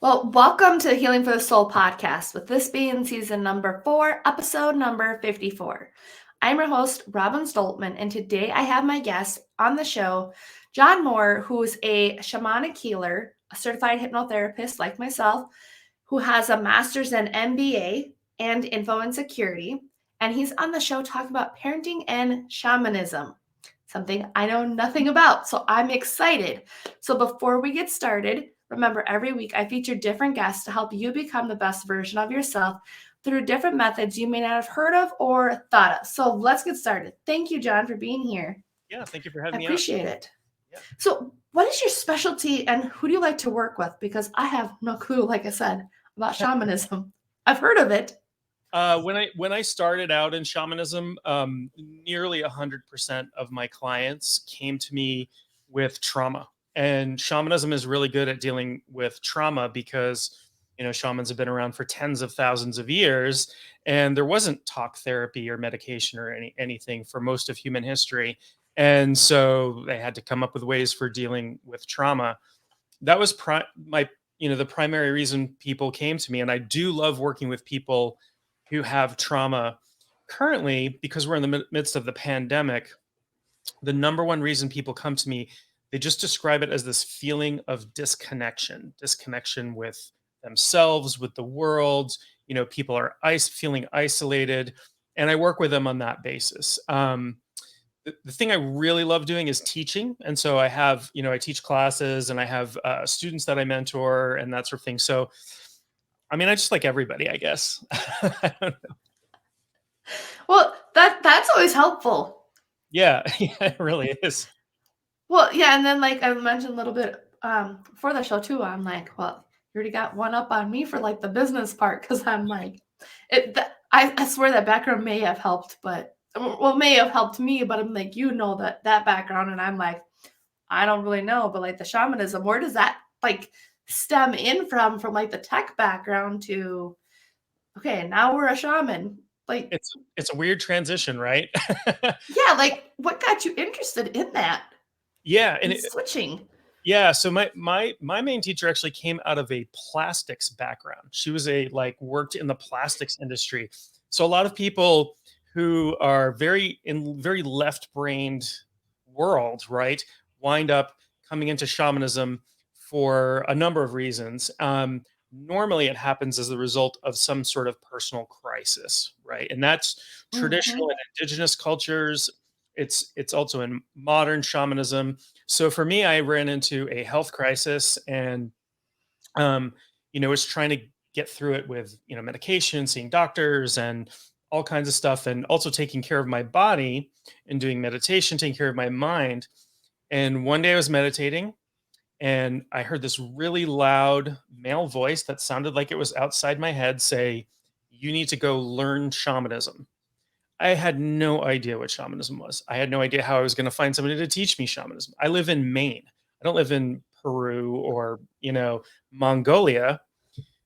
Well, welcome to the Healing for the Soul podcast, with this being season number 4, episode number 54. I'm your host, Robin Stoltman, and today I have my guest on the show, John Moore, who's a shamanic healer, a certified hypnotherapist like myself, who has a master's in MBA and info and security. And he's on the show talking about parenting and shamanism, something I know nothing about. So I'm excited. So before we get started, remember, every week I feature different guests to help you become the best version of yourself through different methods you may not have heard of or thought of. So let's get started. Thank you, John, for being here. Yeah, thank you for having I me on. appreciate it. Yeah. So what is your specialty and who do you like to work with? Because I have no clue, like I said, about shamanism. I've heard of it. When I started out in shamanism, nearly 100% of my clients came to me with trauma. And shamanism is really good at dealing with trauma because, shamans have been around for tens of thousands of years, and there wasn't talk therapy or medication or anything for most of human history. And so they had to come up with ways for dealing with trauma. That was the primary reason people came to me. And I do love working with people who have trauma. Currently, because we're in the midst of the pandemic, the number one reason people come to me, they just describe it as this feeling of disconnection with themselves, with the world. People are feeling isolated, and I work with them on that basis. The thing I really love doing is teaching. And so I have, I teach classes, and I have students that I mentor and that sort of thing. So, I mean, I just like everybody, I guess. I don't know. Well, that's always helpful. Yeah, it really is. Well, yeah, and then like I mentioned a little bit for the show too, I'm like, well, you already got one up on me for like the business part, because I'm like, I swear that background may have helped, but may have helped me, but I'm like, that background, and I'm like, I don't really know, but like the shamanism, where does that like stem in from like the tech background to, okay, now we're a shaman? Like it's a weird transition, right? Yeah, like what got you interested in that? Yeah, and switching. Yeah, so my main teacher actually came out of a plastics background. She was worked in the plastics industry. So a lot of people who are very left-brained world, right, wind up coming into shamanism for a number of reasons. Normally it happens as a result of some sort of personal crisis, right? And that's traditional and indigenous cultures. It's also in modern shamanism. So for me, I ran into a health crisis, and was trying to get through it with medication, seeing doctors, and all kinds of stuff, and also taking care of my body and doing meditation, taking care of my mind. And one day I was meditating, and I heard this really loud male voice that sounded like it was outside my head say, "You need to go learn shamanism." I had no idea what shamanism was. I had no idea how I was going to find somebody to teach me shamanism. I live in Maine. I don't live in Peru or, Mongolia.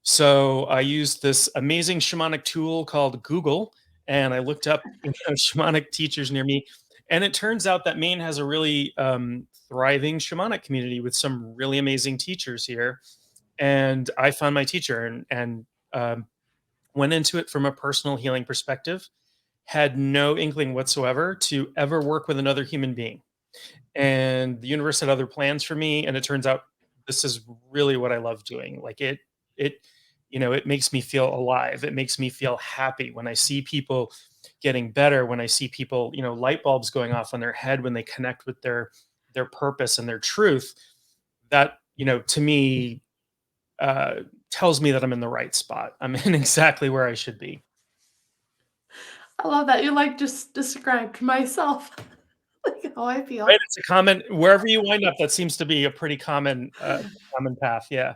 So I used this amazing shamanic tool called Google, and I looked up shamanic teachers near me. And it turns out that Maine has a really thriving shamanic community with some really amazing teachers here. And I found my teacher and went into it from a personal healing perspective, had no inkling whatsoever to ever work with another human being. And the universe had other plans for me. And it turns out this is really what I love doing. Like it makes me feel alive. It makes me feel happy when I see people getting better, when I see people, light bulbs going off on their head when they connect with their purpose and their truth. That, to me, tells me that I'm in the right spot. I'm in exactly where I should be. I love that you just described myself, like how I feel. Right, it's a common, wherever you wind up, that seems to be a pretty common path. Yeah.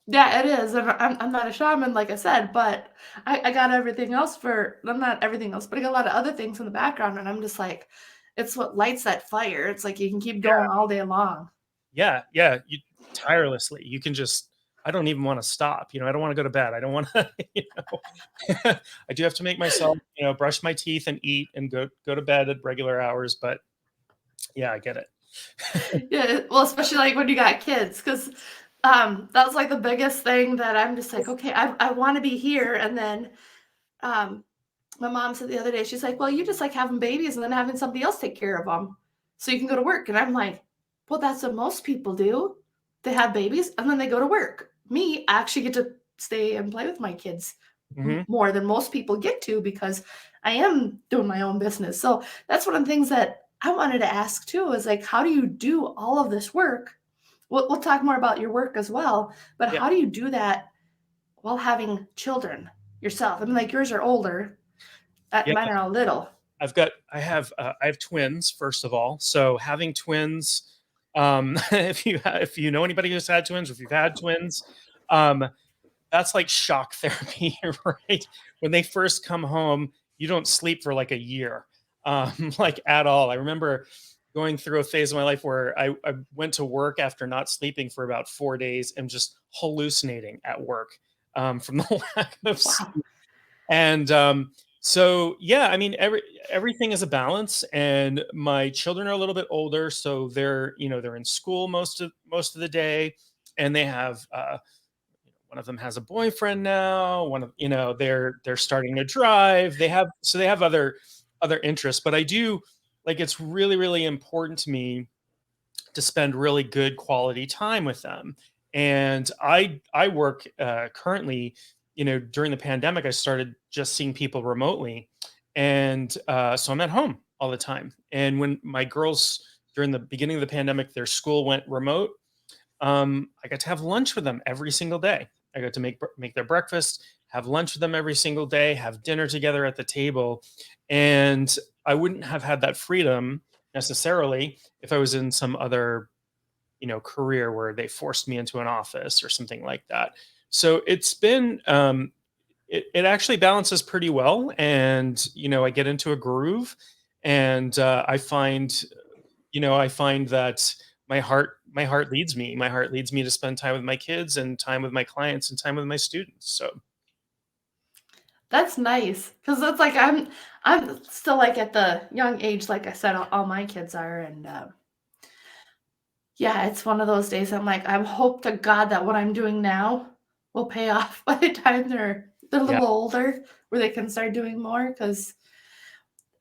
Yeah, it is. And I'm not a shaman, like I said, but I got everything else I'm not everything else, but I got a lot of other things in the background, and I'm just like, it's what lights that fire. It's like you can keep going all day long. Yeah. You tirelessly. You can just, I don't even want to stop. I don't want to go to bed. I don't want to, I do have to make myself, brush my teeth and eat and go to bed at regular hours. But yeah, I get it. Yeah, well, especially like when you got kids, because That was like the biggest thing that I'm just like, okay, I want to be here. And then um, my mom said the other day, she's like, well, you just like having babies and then having somebody else take care of them so you can go to work. And I'm like, well, that's what most people do. They have babies and then they go to work. Me, I actually get to stay and play with my kids Hmm. more than most people get to because I am doing my own business. So that's one of the things that I wanted to ask too is like, how do you do all of this work? We'll talk more about your work as well, but Yeah. how do you do that while having children yourself? I mean, like yours are older, Yeah. mine are all little. I have twins, first of all. So having twins, if you know anybody who's had twins, or if you've had twins, um, that's like shock therapy, right? When they first come home, you don't sleep for like a year, like at all. I remember going through a phase of my life where I went to work after not sleeping for about 4 days and just hallucinating at work, from the lack of Wow. sleep. And so yeah, I mean everything is a balance, and my children are a little bit older, so they're in school most of the day, and they have one of them has a boyfriend now, one of they're starting to drive, they have other interests, but I do, like, it's really really important to me to spend really good quality time with them. And I work currently, during the pandemic, I started just seeing people remotely, and so I'm at home all the time. And when my girls, during the beginning of the pandemic, their school went remote, I got to have lunch with them every single day. I got to make their breakfast, have lunch with them every single day, have dinner together at the table, and I wouldn't have had that freedom necessarily if I was in some other, career where they forced me into an office or something like that. So it's been, it actually balances pretty well, and I get into a groove, and I find that my heart leads me. My heart leads me to spend time with my kids and time with my clients and time with my students. So That's nice because it's like I'm still like at the young age, like I said, all my kids are, and yeah, it's one of those days. I'm like, I hope to God that what I'm doing now will pay off by the time they're a yeah, little older, where they can start doing more. Because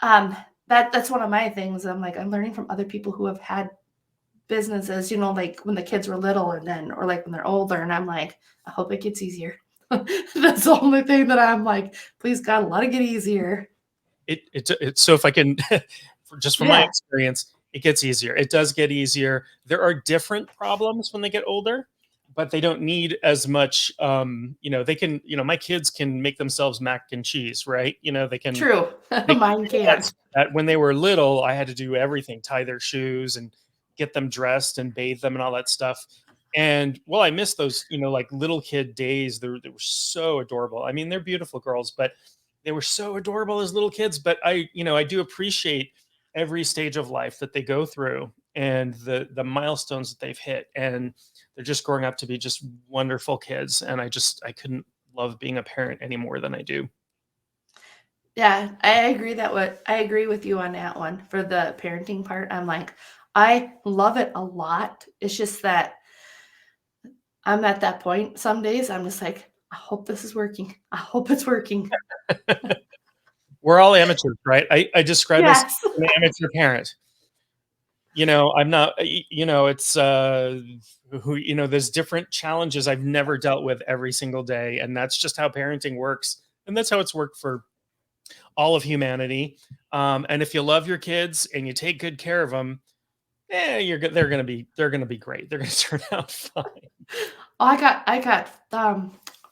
um, that's one of my things. I'm like, I'm learning from other people who have had businesses, like when the kids were little, and then or like when they're older, and I'm like, I hope it gets easier. That's the only thing that I'm like, please God, let it get easier. so if I can, just from my Yeah, experience, it gets easier. It does get easier. There are different problems when they get older, but they don't need as much. They can. My kids can make themselves mac and cheese, right? They can. true. They Mine can't. that when they were little, I had to do everything, tie their shoes and get them dressed and bathe them and all that stuff. And well, I miss those, like little kid days. They were so adorable. I mean, they're beautiful girls, but they were so adorable as little kids. But I do appreciate every stage of life that they go through and the milestones that they've hit. And they're just growing up to be just wonderful kids. And I couldn't love being a parent any more than I do. Yeah, I agree with you on that one for the parenting part. I'm like, I love it a lot. It's just that I'm at that point. Some days I'm just like, I hope this is working. I hope it's working. We're all amateurs, right? I describe myself Yes. as an amateur parent. I'm not, it's, there's different challenges I've never dealt with every single day. And that's just how parenting works. And that's how it's worked for all of humanity. And if you love your kids and you take good care of them, they're going to be great. They're going to turn out fine. Oh, I got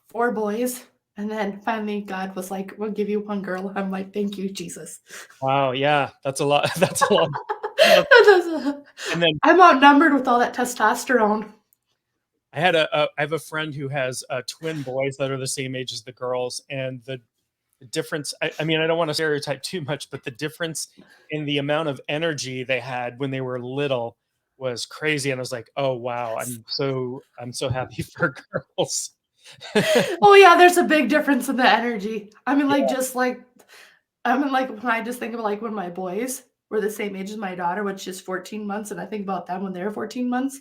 4 boys, and then finally God was like, "We'll give you 1 girl." I'm like, "Thank you, Jesus." Wow. Yeah. That's a lot. That's a lot. That doesn't- And then I'm outnumbered with all that testosterone. I have a friend who has twin boys that are the same age as the girls, and the difference, I mean, I don't want to stereotype too much, but the difference in the amount of energy they had when they were little was crazy. And I was like, oh wow, I'm so happy for girls. Oh yeah, there's a big difference in the energy. I mean, like just like I mean, like when I just think of like when my boys were the same age as my daughter, which is 14 months, and I think about them when they were 14 months.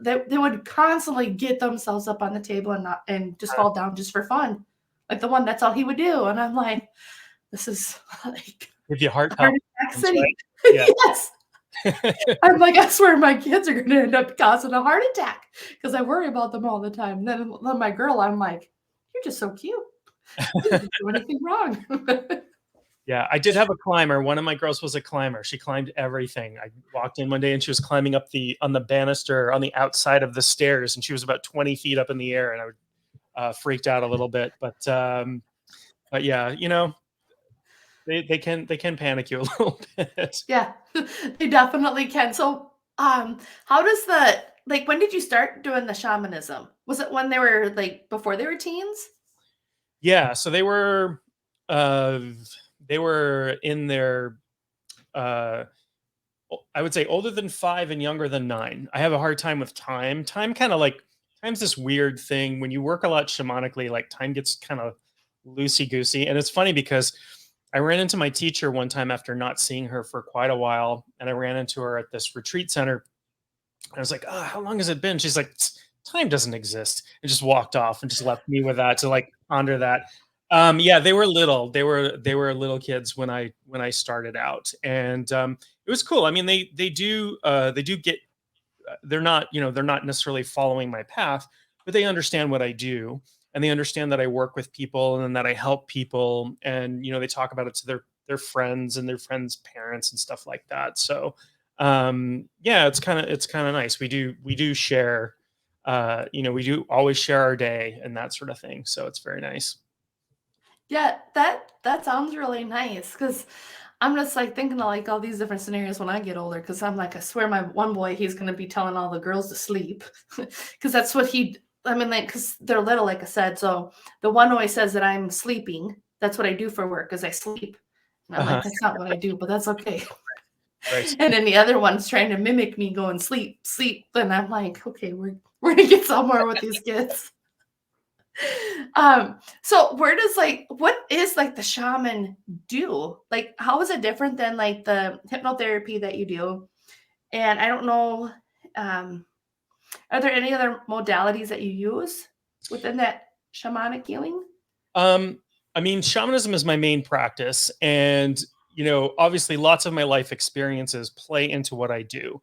they would constantly get themselves up on the table and just fall down just for fun. Like the one, that's all he would do. And I'm like, this is like Give you heart heart attack palpitations, city. right? Yeah. Yes. I'm like, I swear my kids are going to end up causing a heart attack because I worry about them all the time. Then my girl, I'm like, you're just so cute. You didn't do anything wrong. Yeah, I did have a climber. One of my girls was a climber. She climbed everything. I walked in one day and she was climbing up on the banister on the outside of the stairs, and she was about 20 feet up in the air, and I freaked out a little bit. But yeah, they can panic you a little bit. Yeah, they definitely can. So, how does when did you start doing the shamanism? Was it when they were like before they were teens? Yeah, so uh, they were in their uh, I would say older than 5 and younger than 9. I have a hard time with time. Time's this weird thing. When you work a lot shamanically, like time gets kind of loosey goosey. And it's funny because I ran into my teacher one time after not seeing her for quite a while. And I ran into her at this retreat center. I was like, "Oh, how long has it been?" She's like, "Time doesn't exist," and just walked off and just left me with that to like ponder that. Yeah, they were little. They were little kids when I started out, and it was cool. I mean, they do get they're not necessarily following my path, but they understand what I do, and they understand that I work with people and that I help people, and they talk about it to their friends and their friends' parents and stuff like that. So yeah, it's kind of nice. We do share, we do always share our day and that sort of thing. So it's very nice. Yeah, that sounds really nice because I'm just like thinking of like all these different scenarios when I get older. Because I'm like, I swear, my one boy, he's gonna be telling all the girls to sleep, because that's what he. I mean, like, because they're little, like I said. So the one always says that I'm sleeping. That's what I do for work, is I sleep. And I'm like, Uh-huh. that's not what I do, but that's okay. Right. And then the other one's trying to mimic me going sleep, sleep. And I'm like, okay, we're gonna get somewhere with these kids. So where does what is like the shaman do? Like, how is it different than like the hypnotherapy that you do? And I don't know, um, are there any other modalities that you use within that shamanic healing? Um, I mean, shamanism is my main practice, and obviously, lots of my life experiences play into what I do.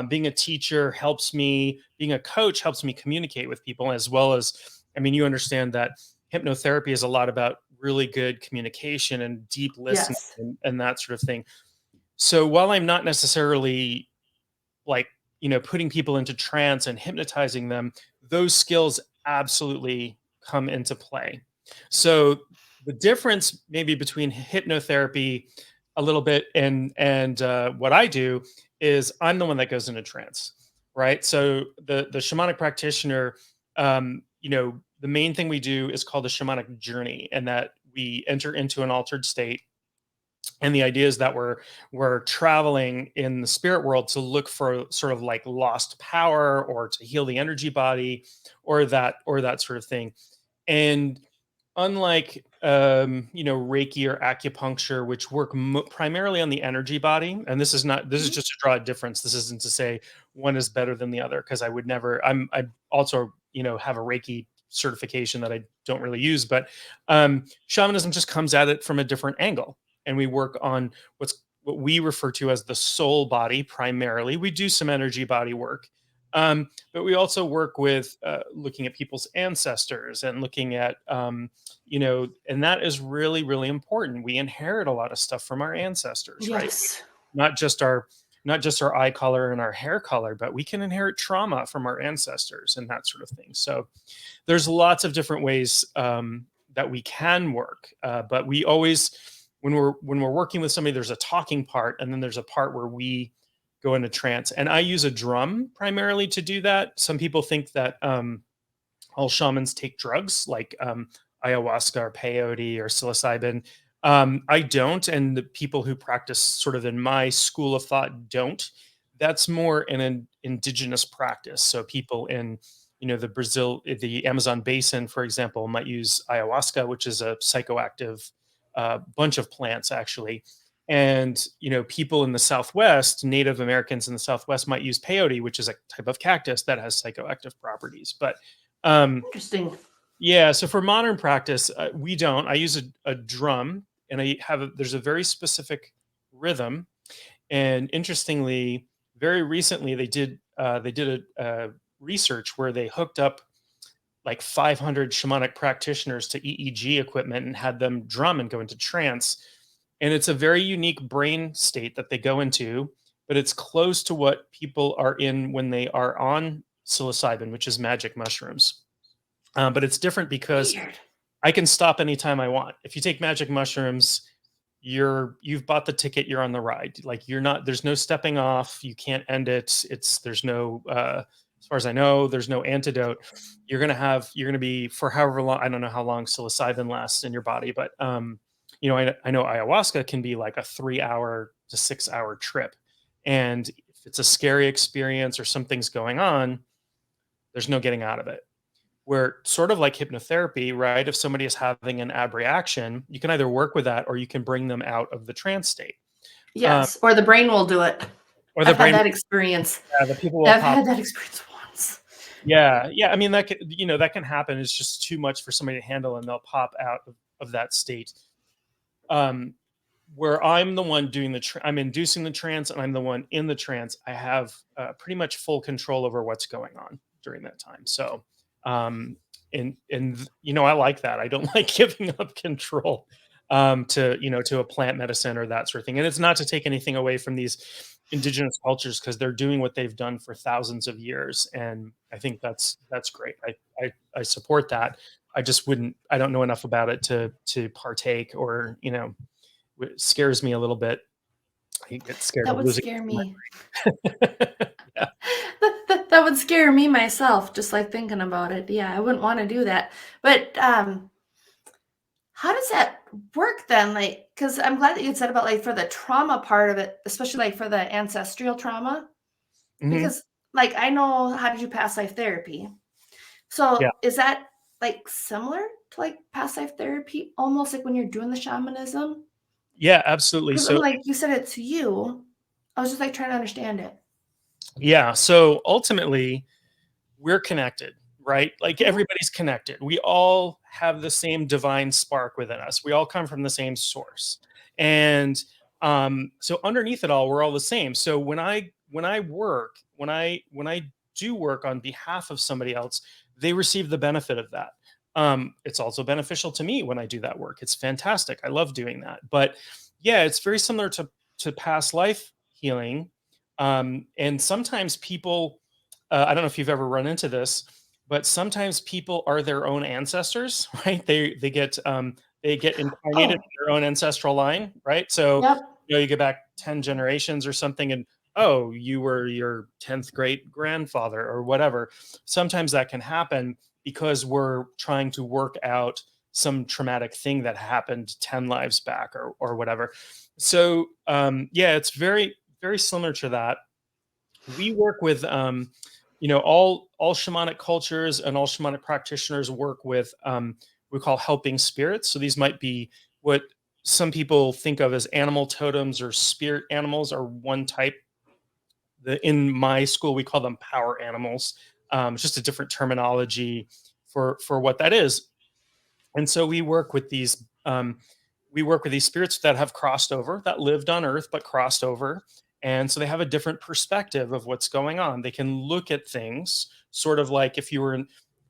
Being a teacher helps me. Being a coach helps me communicate with people, as well as, I mean, you understand that hypnotherapy is a lot about really good communication and deep listening Yes. and that sort of thing. So while I'm not necessarily like putting people into trance and hypnotizing them, those skills absolutely come into play. So the difference maybe between hypnotherapy a little bit and what I do is I'm the one that goes into trance, right? So the shamanic practitioner, the main thing we do is called the shamanic journey, and that we enter into an altered state, and the idea is that we're traveling in the spirit world to look for sort of like lost power, or to heal the energy body, or that sort of thing. And unlike Reiki or acupuncture, which work primarily on the energy body, and this is Mhm. just to draw a difference. This isn't to say one is better than the other, because I would never. I also have a Reiki certification that I don't really use, but shamanism just comes at it from a different angle, and we work on what we refer to as the soul body primarily. We do some energy body work, but we also work with looking at people's ancestors and looking at and that is really, really important. We inherit a lot of stuff from our ancestors, right? Yes. Not just our not just our eye color and our hair color, but we can inherit trauma from our ancestors and that sort of thing. So there's lots of different ways that we can work, but we always, when we're working with somebody, there's a talking part, and then there's a part where we go into trance. And I use a drum primarily to do that. Some people think that all shamans take drugs like ayahuasca or peyote or psilocybin. I don't, and the people who practice sort of in my school of thought don't. That's more an indigenous practice. So people in the Amazon basin, for example, might use ayahuasca, which is a psychoactive bunch of plants actually, And, people in the Southwest, Native Americans in the Southwest might use peyote, which is a type of cactus that has psychoactive properties. But Interesting. yeah, so for modern practice, we don't. I use a drum, and there's a very specific rhythm. And interestingly, very recently they did a research where they hooked up like 500 shamanic practitioners to EEG equipment and had them drum and go into trance. And it's a very unique brain state that they go into, but it's close to what people are in when they are on psilocybin, which is magic mushrooms. But it's different because Weird. I can stop anytime I want. If you take magic mushrooms, you've bought the ticket, you're on the ride. Like there's no stepping off, you can't end it. There's no as far as I know, there's no antidote. You're gonna be for however long, I don't know how long psilocybin lasts in your body, but I know ayahuasca can be like a 3 hour to 6 hour trip. And if it's a scary experience or something's going on, there's no getting out of it. Where sort of like hypnotherapy, right? If somebody is having an abreaction, you can either work with that or you can bring them out of the trance state. Um, Yes, or the brain will do it. or the I've had brain, that experience. the people will I've pop. had that experience once. Yeah. I mean, that can happen. It's just too much for somebody to handle, and they'll pop out of that state. Where I'm the one doing I'm inducing the trance, and I'm the one in the trance. I have pretty much full control over what's going on during that time. So, and I like that. I don't like giving up control to a plant medicine or that sort of thing. And it's not to take anything away from these indigenous cultures, because they're doing what they've done for thousands of years, and I think that's great. I support that. I don't know enough about it to partake, or it scares me a little bit. I get scared That of would losing scare my me. yeah. That would scare me myself, just like thinking about it. Yeah, I wouldn't want to do that. But how does that work then? Like, because I'm glad that you said about like for the trauma part of it, especially like for the ancestral trauma, Mhm. because like I know how to do past life therapy. Yeah. So is that like similar to like past life therapy, almost like when you're doing the shamanism? Yeah, absolutely. Because I'm So like, you said it to you. I was just like trying to understand it. yeah, so ultimately we're connected, right? Like Mhm. everybody's connected. We all have the same divine spark within us. We all come from the same source. And so underneath it all, we're all the same. So when I do work on behalf of somebody else, they receive the benefit of that. It's also beneficial to me when I do that work. It's fantastic. I love doing that. But yeah, it's very similar to past life healing. And sometimes people, I don't know if you've ever run into this, but sometimes people are their own ancestors, right? They get incarnated Oh, in their own ancestral line, right? So yep. you go back 10 generations or something, and oh, you were your 10th great grandfather or whatever. Sometimes that can happen because we're trying to work out some traumatic thing that happened 10 lives back, or whatever. So yeah, it's very, very similar to that. We work with all shamanic cultures and all shamanic practitioners work with we call helping spirits. So these might be what some people think of as animal totems, or spirit animals are one type. In my school we call them power animals. It's just a different terminology for what that is. And so we work with these spirits that have crossed over, that lived on earth but crossed over. And so they have a different perspective of what's going on. They can look at things sort of like if you were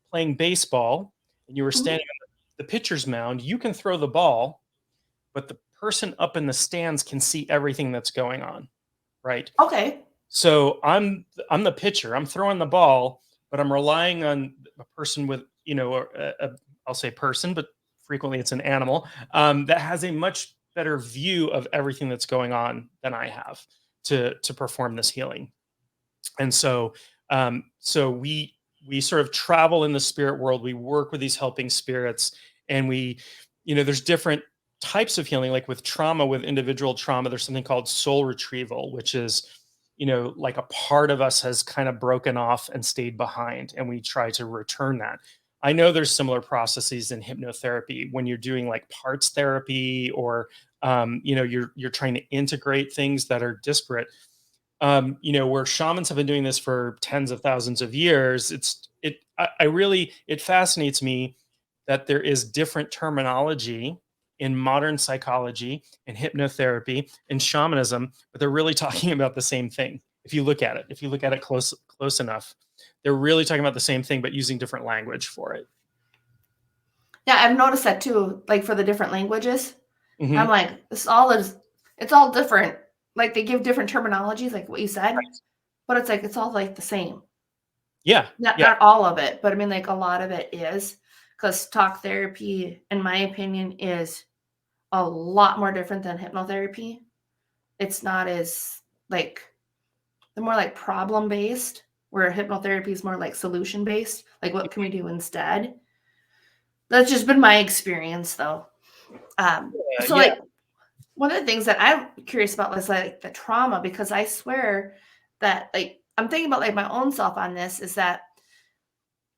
playing baseball and you were Mhm. standing on the pitcher's mound. You can throw the ball, but the person up in the stands can see everything that's going on, right? Okay. So I'm the pitcher. I'm throwing the ball, but I'm relying on a person with, I'll say person, but frequently it's an animal, that has a much better view of everything that's going on than I have to perform this healing. And so we sort of travel in the spirit world. We work with these helping spirits, and there's different types of healing. Like with trauma, with individual trauma, there's something called soul retrieval, which is like a part of us has kind of broken off and stayed behind, and we try to return that. I know there's similar processes in hypnotherapy when you're doing like parts therapy, or you're trying to integrate things that are disparate. Where shamans have been doing this for tens of thousands of years. I really, it fascinates me that there is different terminology in modern psychology and hypnotherapy and shamanism, but they're really talking about the same thing. If you look at it close enough, they're really talking about the same thing, but using different language for it. Yeah, I've noticed that too, like for the different languages. I'm Hmm. like, it's all different. Like they give different terminologies, like what you said, Right. but it's like it's all like the same. Yeah, Not yeah, not all of it, but I mean like a lot of it is, because talk therapy, in my opinion, is a lot more different than hypnotherapy. It's not as like they're more like problem based, where hypnotherapy is more like solution based. Like what can we do instead? That's just been my experience though. So yeah. like one of the things that I'm curious about is like the trauma, because I swear that like I'm thinking about like my own self on this, is that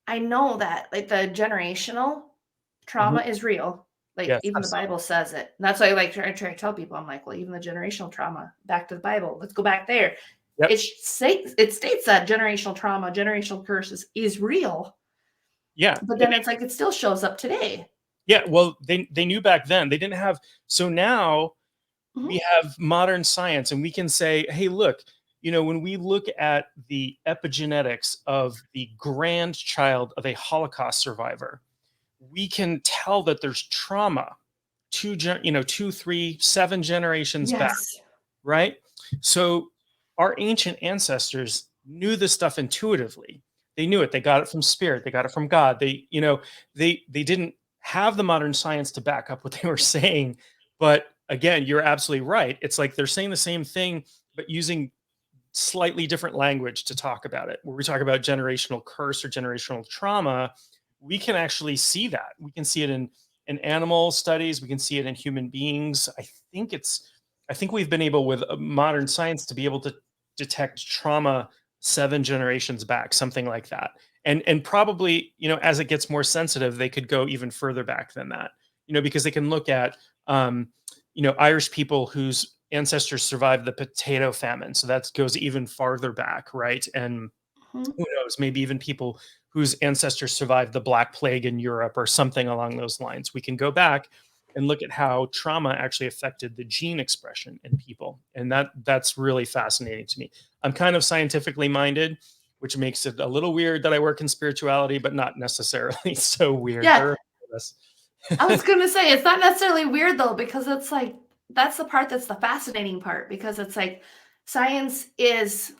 I know that like the generational Hmm. trauma is real. Like Yes, even the absolutely. Bible says it. And that's why I try to tell people, I'm like, well, even the generational trauma, back to the Bible. Let's go back there. Yep. It states that generational trauma, generational curses is real, Yeah. but then it's like it still shows up today. Yeah, well, they knew back then. They didn't have, so now Mhm. we have modern science, and we can say, hey, look, when we look at the epigenetics of the grandchild of a Holocaust survivor, we can tell that there's trauma 2, 3, 7 generations back, Yes. right? So our ancient ancestors knew this stuff intuitively. They knew it. They got it from spirit. They got it from God. They didn't have the modern science to back up what they were saying. But again, you're absolutely right. It's like they're saying the same thing, but using slightly different language to talk about it. Where we talk about generational curse or generational trauma, we can actually see that. We can see it in animal studies. We can see it in human beings. I think we've been able with modern science to be able to detect trauma 7 generations back, something like that. And probably, as it gets more sensitive, they could go even further back than that. Because they can look at um, Irish people whose ancestors survived the potato famine. So that goes even farther back, right? And Mhm. who knows, maybe even people whose ancestors survived the Black Plague in Europe or something along those lines. We can go back and look at how trauma actually affected the gene expression in people. And that's really fascinating to me. I'm kind of scientifically minded, which makes it a little weird that I work in spirituality, but not necessarily so weird. Yeah. There are us. I was gonna say it's not necessarily weird though, because it's like that's the part that's the fascinating part, because it's like science is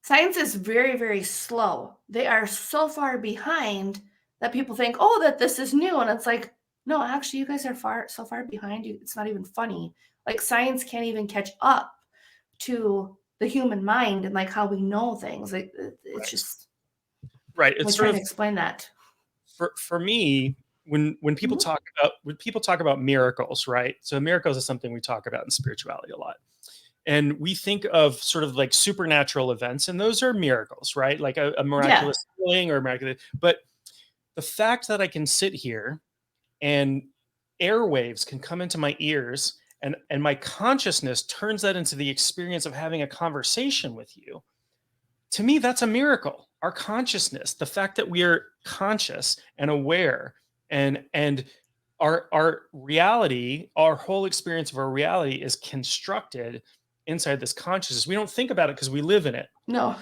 science is very, very slow. They are so far behind that people think, oh, that this is new. And it's like, no, actually, you guys are so far behind you. It's not even funny. Like science can't even catch up to the human mind and like how we know things. Like it's Right. just Right. It's like sort trying to of, explain that. for me, when people Mhm. talk about miracles, right? So miracles is something we talk about in spirituality a lot. And we think of sort of like supernatural events, and those are miracles, right? Like a Yeah. miraculous healing or a miraculous. But the fact that I can sit here and airwaves can come into my ears, and my consciousness turns that into the experience of having a conversation with you, to me, that's a miracle. Our consciousness, the fact that we are conscious and aware, and our reality, our whole experience of our reality is constructed inside this consciousness. We don't think about it because we live in it. No.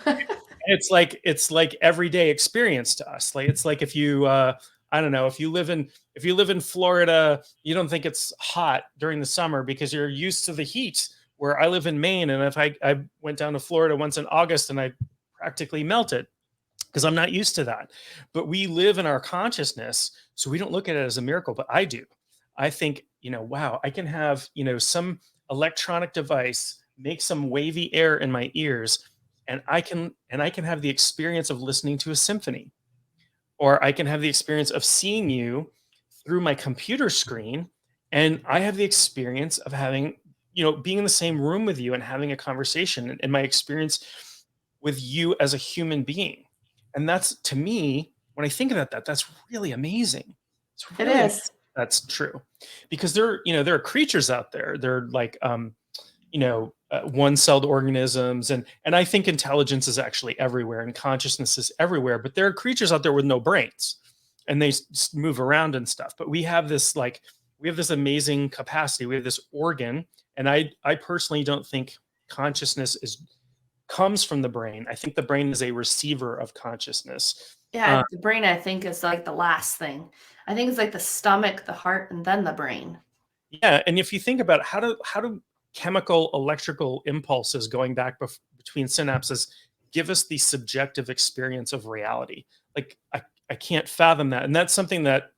It's like everyday experience to us. Like it's like if you I don't know, if you live in Florida, you don't think it's hot during the summer because you're used to the heat. Where I live in Maine, and if I went down to Florida once in August and I practically melted because I'm not used to that. But we live in our consciousness, so we don't look at it as a miracle, but I do. I think, wow, I can have, some electronic device make some wavy air in my ears, and I can have the experience of listening to a symphony, or I can have the experience of seeing you through my computer screen, and I have the experience of having, being in the same room with you and having a conversation, and my experience with you as a human being. And that's, to me, when I think about that, that's really amazing. It's It really amazing is. that's true, because there are creatures out there. They're like, one-celled organisms, and I think intelligence is actually everywhere and consciousness is everywhere. But there are creatures out there with no brains, and they move around and stuff. But we have this amazing capacity. We have this organ, and I personally don't think consciousness is comes from the brain. I think the brain is a receiver of consciousness. Yeah, the brain, I think, is like the last thing. I think it's like the stomach, the heart, and then the brain. Yeah, and if you think about how do chemical electrical impulses going back between synapses give us the subjective experience of reality? Like I can't fathom that, and that's something that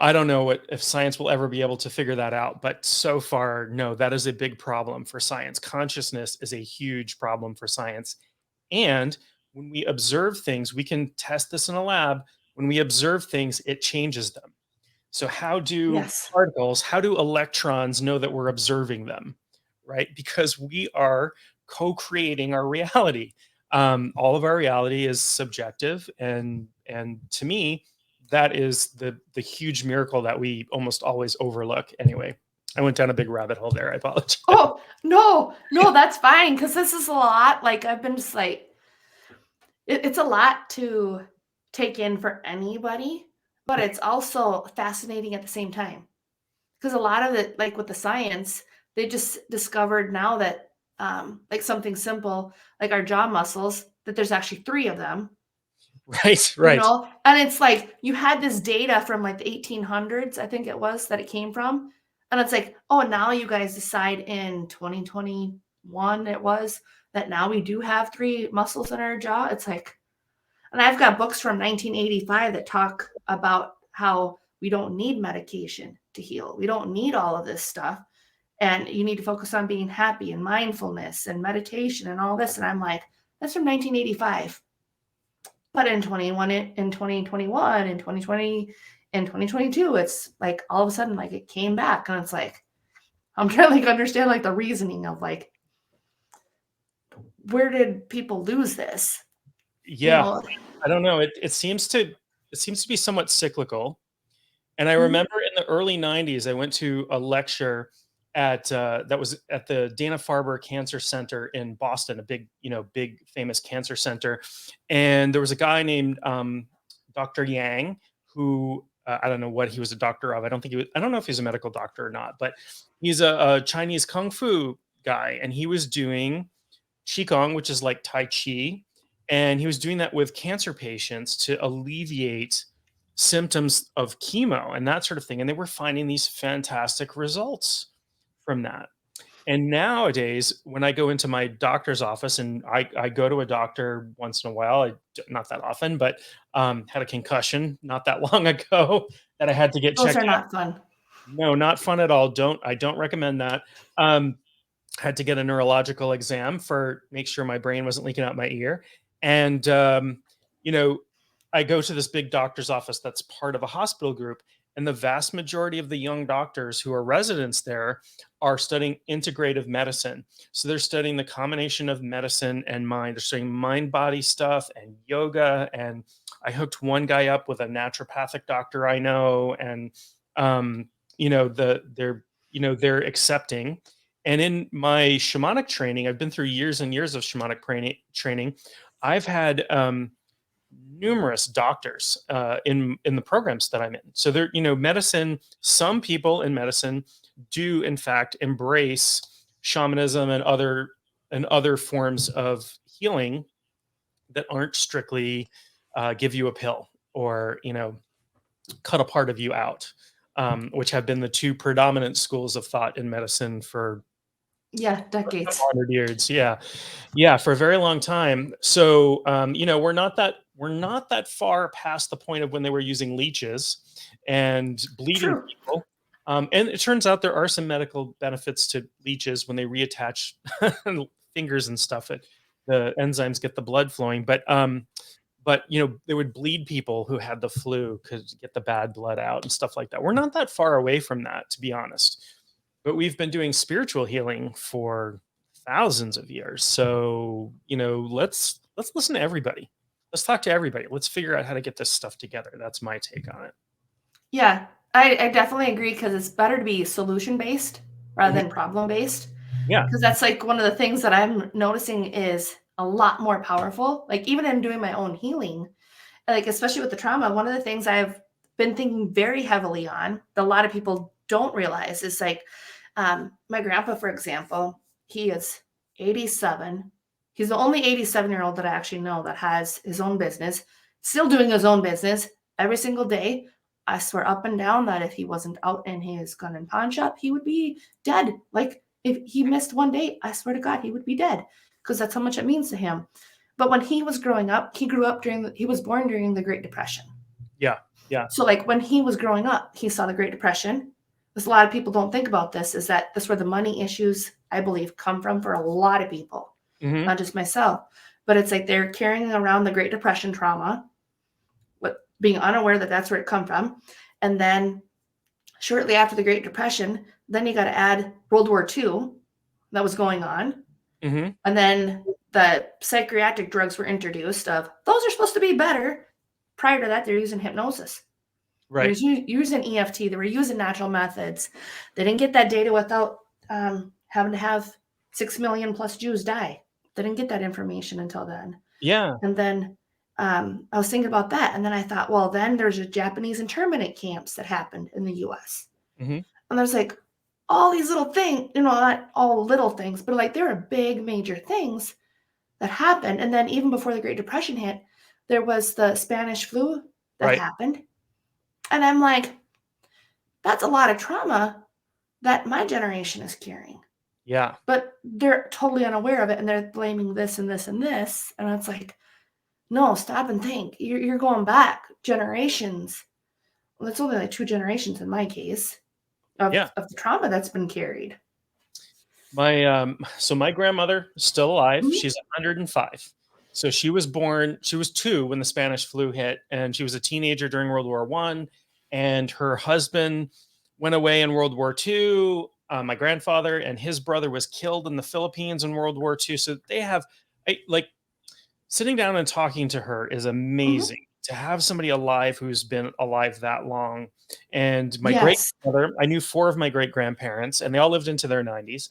I don't know if science will ever be able to figure that out. But so far, no, that is a big problem for science. Consciousness is a huge problem for science, and when we observe things, we can test this in a lab. When we observe things, it changes them. So Yes. how do electrons know that we're observing them, right? Because we are co-creating our reality. All of our reality is subjective, and to me, that is the huge miracle that we almost always overlook. Anyway, I went down a big rabbit hole there. I apologize. Oh, no, no, that's fine. Cause this is a lot. Like, I've been just like, it's a lot to take in for anybody, but it's also fascinating at the same time. Because a lot of it, like with the science, they just discovered now that, like something simple, like our jaw muscles, that there's actually three of them, Right, right. and it's like you had this data from like the 1800s, I think it was, that it came from. And it's like, oh, now you guys decide in 2021, it was, that now we do have three muscles in our jaw. It's like, and I've got books from 1985 that talk about how we don't need medication to heal. We don't need all of this stuff. And you need to focus on being happy and mindfulness and meditation and all this. And I'm like, that's from 1985. But in 2021, in 2020, in 2022, it's like all of a sudden, like it came back. And it's like, I'm trying to like understand like the reasoning of like, where did people lose this? You Yeah, know, I don't know. It seems to be somewhat cyclical. And I Mhm. remember in the early 90s, I went to a lecture that was at the Dana-Farber Cancer Center in Boston, a big famous cancer center. And there was a guy named Dr. Yang who I don't know what he was a doctor of. I don't know if he's a medical doctor or not, but he's a Chinese kung fu guy, and he was doing qigong, which is like tai chi, and he was doing that with cancer patients to alleviate symptoms of chemo and that sort of thing. And they were finding these fantastic results from that. And nowadays, when I go into my doctor's office, and I go to a doctor once in a while, not that often, but had a concussion not that long ago that I had to get Those checked are out. not fun. No, not fun at all. I don't recommend that. Um, had to get a neurological exam for make sure my brain wasn't leaking out my ear. And you know, I go to this big doctor's office that's part of a hospital group, and the vast majority of the young doctors who are residents there are studying integrative medicine. So they're studying the combination of medicine and mind. They're studying mind body stuff and yoga. And I hooked one guy up with a naturopathic doctor I know, and um, they're accepting. And in my shamanic training, I've been through years and years of shamanic training. I've had numerous doctors in the programs that I'm in. So there, medicine. Some people in medicine do, in fact, embrace shamanism and other forms of healing that aren't strictly give you a pill or cut a part of you out, which have been the two predominant schools of thought in medicine for Yeah, decades. 100 years. Yeah. Yeah, for a very long time. So, we're not that far past the point of when they were using leeches and bleeding True. people. And it turns out there are some medical benefits to leeches when they reattach fingers and stuff. The enzymes get the blood flowing, but they would bleed people who had the flu, could get the bad blood out and stuff like that. We're not that far away from that, to be honest. But we've been doing spiritual healing for thousands of years. So, let's listen to everybody. let's talk to everybody. Let's figure out how to get this stuff together. That's my take on it. Yeah, I definitely agree because it's better to be solution based rather Mhm. than problem based. Yeah. Because that's like one of the things that I'm noticing is a lot more powerful. Like even in doing my own healing, like especially with the trauma, one of the things I've been thinking very heavily on that a lot of people don't realize is like my grandpa, for example, he is 87. He's the only 87-year-old that I actually know that has his own business, still doing his own business every single day. I swear up and down that if he wasn't out in his gun and pawn shop, he would be dead. Like if he missed one day, I swear to God, he would be dead because that's how much it means to him. But when he was growing up, he was born during the Great Depression. Yeah. Yeah. So like when he was growing up, he saw the Great Depression. Because a lot of people don't think about this, is that that's where the money issues, I believe, come from for a lot of people, Hmm. not just myself. But it's like they're carrying around the Great Depression trauma, but being unaware that that's where it come from. And then shortly after the Great Depression, then you got to add World War II that was going on. Hmm. And then the psychiatric drugs were introduced of those are supposed to be better. Prior to that, they're using hypnosis. They were Right. using EFT. They were using natural methods. They didn't get that data without having to have 6 million plus Jews die. They didn't get that information until then. Yeah. And then I was thinking about that. And then I thought, well, then there's a Japanese internment camps that happened in the US. Hmm. And there's like all these little things, not all little things, but like there are big major things that happened. And then even before the Great Depression hit, there was the Spanish flu that Right. happened. And I'm like, that's a lot of trauma that my generation is carrying. Yeah. But they're totally unaware of it and they're blaming this and this and this. And it's like, no, stop and think. You're going back generations. Well, it's only like 2 generations in my case Yeah. of the trauma that's been carried. So my grandmother is still alive. Mhm. She's 105. So she was 2 when the Spanish flu hit, and she was a teenager during World War One. And her husband went away in World War II. My grandfather and his brother was killed in the Philippines in World War II. So they have, like, sitting down and talking to her is Mhm. amazing. To have somebody alive who's been alive that long. And my great Yes. grandmother, I knew 4 of my great grandparents, and they all lived into their 90s.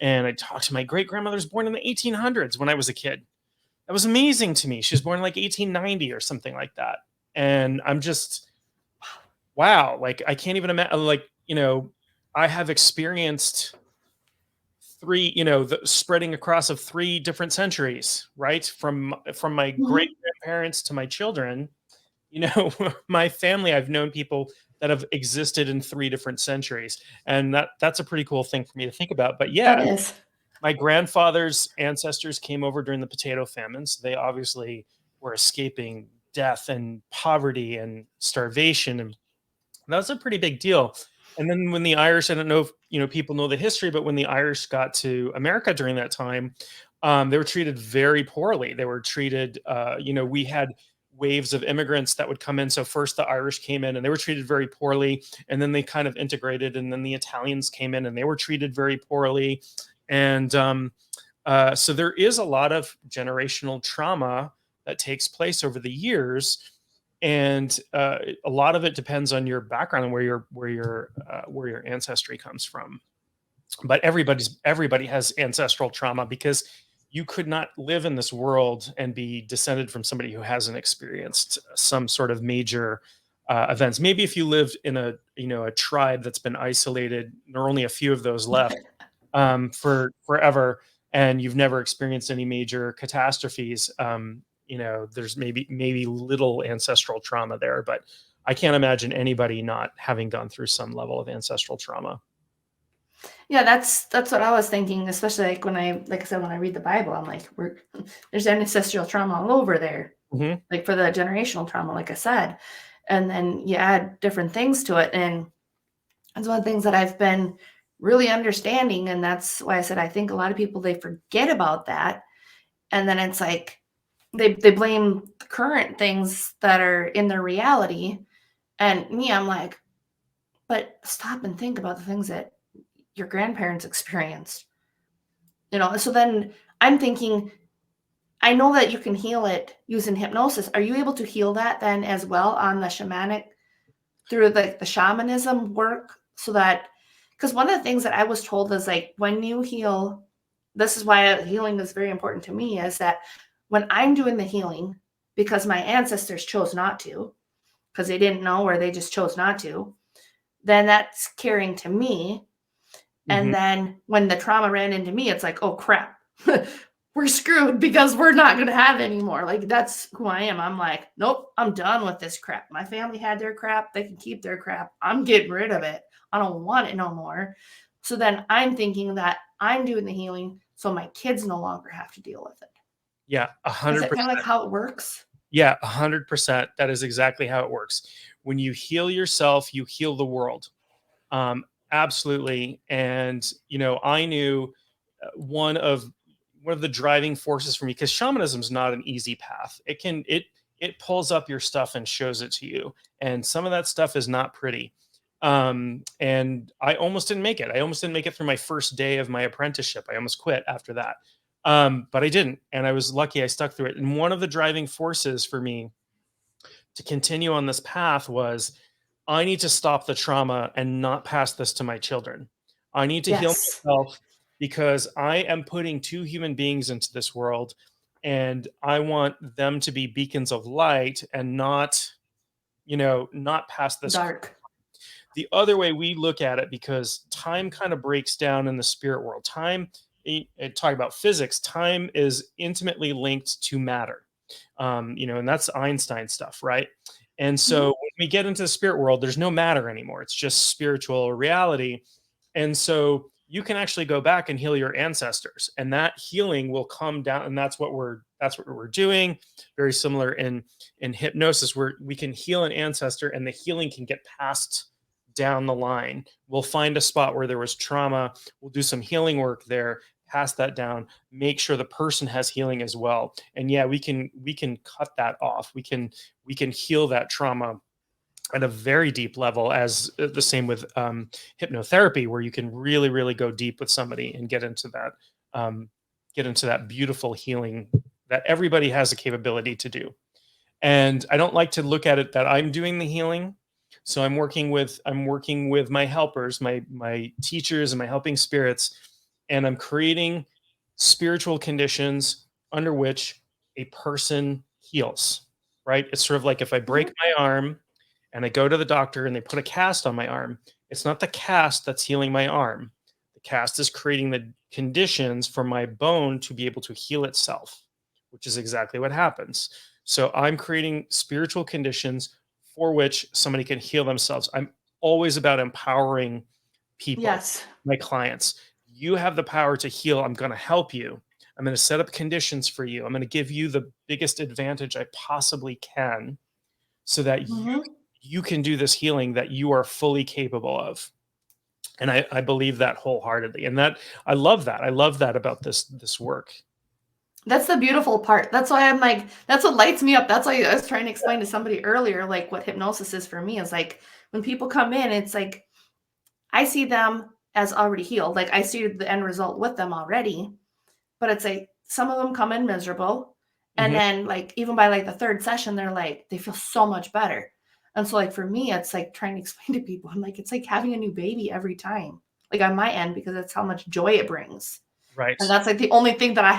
And I talked to my great grandmother's born in the 1800s when I was a kid. That was amazing to me. She was born in like 1890 or something like that. And I'm just, wow, like I can't even imagine, like, I have experienced 3, the spreading across of 3 different centuries, right? From my great Mhm. grandparents to my children, my family, I've known people that have existed in 3 different centuries. And that's a pretty cool thing for me to think about. But That yeah, is. my grandfather's ancestors came over during the potato famines. They obviously were escaping death and poverty and starvation, and that was a pretty big deal. And then when the Irish, I don't know if people know the history, but when the Irish got to America during that time, they were treated very poorly. They were treated, we had waves of immigrants that would come in. So first the Irish came in and they were treated very poorly, and then they kind of integrated, and then the Italians came in and they were treated very poorly. And so there is a lot of generational trauma that takes place over the years, and a lot of it depends on your background and where your ancestry comes from. But everybody has ancestral trauma, because you could not live in this world and be descended from somebody who hasn't experienced some sort of major events. Maybe if you lived in a tribe that's been isolated, there are only a few of those left for forever, and you've never experienced any major catastrophes. There's maybe little ancestral trauma there, but I can't imagine anybody not having gone through some level of ancestral trauma. Yeah, that's what I was thinking, especially like I said, when I read the Bible, I'm like, there's ancestral trauma all over there, Hmm. like for the generational trauma, like I said, and then you add different things to it, and that's one of the things that I've been really understanding, and that's why I said I think a lot of people they forget about that, and then it's like they blame the current things that are in their reality, and me, I'm like, but stop and think about the things that your grandparents experienced. So then I'm thinking I know that you can heal it using hypnosis. Are you able to heal that then as well on the shamanic through the shamanism work? So that, because one of the things that I was told is like when you heal, this is why healing is very important to me, is that when I'm doing the healing, because my ancestors chose not to, because they didn't know or they just chose not to, then that's carrying to me. Mhm. And then when the trauma ran into me, it's like, oh crap, we're screwed because we're not going to have any more. Like, that's who I am. I'm like, nope, I'm done with this crap. My family had their crap. They can keep their crap. I'm getting rid of it. I don't want it no more. So then I'm thinking that I'm doing the healing so my kids no longer have to deal with it. Yeah, Is that 100%. kind of like how it works? Yeah, 100%. That is exactly how it works. When you heal yourself, you heal the world. Absolutely. And I knew one of the driving forces for me, because shamanism is not an easy path. It pulls up your stuff and shows it to you, and some of that stuff is not pretty. And I almost didn't make it. I almost didn't make it through my first day of my apprenticeship. I almost quit after that. But I didn't, and I was lucky I stuck through it. And one of the driving forces for me to continue on this path was, I need to stop the trauma and not pass this to my children. I need to heal Yes. myself, because I am putting two human beings into this world, and I want them to be beacons of light and not pass this. Dark. The other way we look at it, because time kind of breaks down in the spirit world. Talk about physics, time is intimately linked to matter. And that's Einstein stuff, right? And so Mhm. when we get into the spirit world, there's no matter anymore. It's just spiritual reality. And so you can actually go back and heal your ancestors, and that healing will come down. And that's what we're doing. Very similar in hypnosis, where we can heal an ancestor, and the healing can get passed down the line. We'll find a spot where there was trauma. We'll do some healing work there, pass that down, make sure the person has healing as well. And yeah, we can cut that off. We can heal that trauma at a very deep level, as the same with hypnotherapy, where you can really, really go deep with somebody and um, get into that beautiful healing that everybody has the capability to do. And I don't like to look at it that I'm doing the healing. So I'm working with my helpers, my teachers, and my helping spirits, and I'm creating spiritual conditions under which a person heals. Right? It's sort of like if I break Mhm. my arm and I go to the doctor and they put a cast on my arm, it's not the cast that's healing my arm. The cast is creating the conditions for my bone to be able to heal itself, which is exactly what happens. So I'm creating spiritual conditions for which somebody can heal themselves. I'm always about empowering people, Yes. my clients. You have the power to heal. I'm going to help you. I'm going to set up conditions for you. I'm going to give you the biggest advantage I possibly can, so that Mhm. you can do this healing that you are fully capable of. And I believe that wholeheartedly. And that I love that. I love that about this work. That's the beautiful part. That's why I'm like, that's what lights me up. That's why I was trying to explain to somebody earlier, like what hypnosis is for me is like when people come in, it's like I see them as already healed. Like I see the end result with them already, but it's like some of them come in miserable. And Mhm. then like even by like the third session, they're like, they feel so much better. And so like for me, it's like trying to explain to people, I'm like, it's like having a new baby every time, like on my end, because that's how much joy it brings. Right. And that's like the only thing that I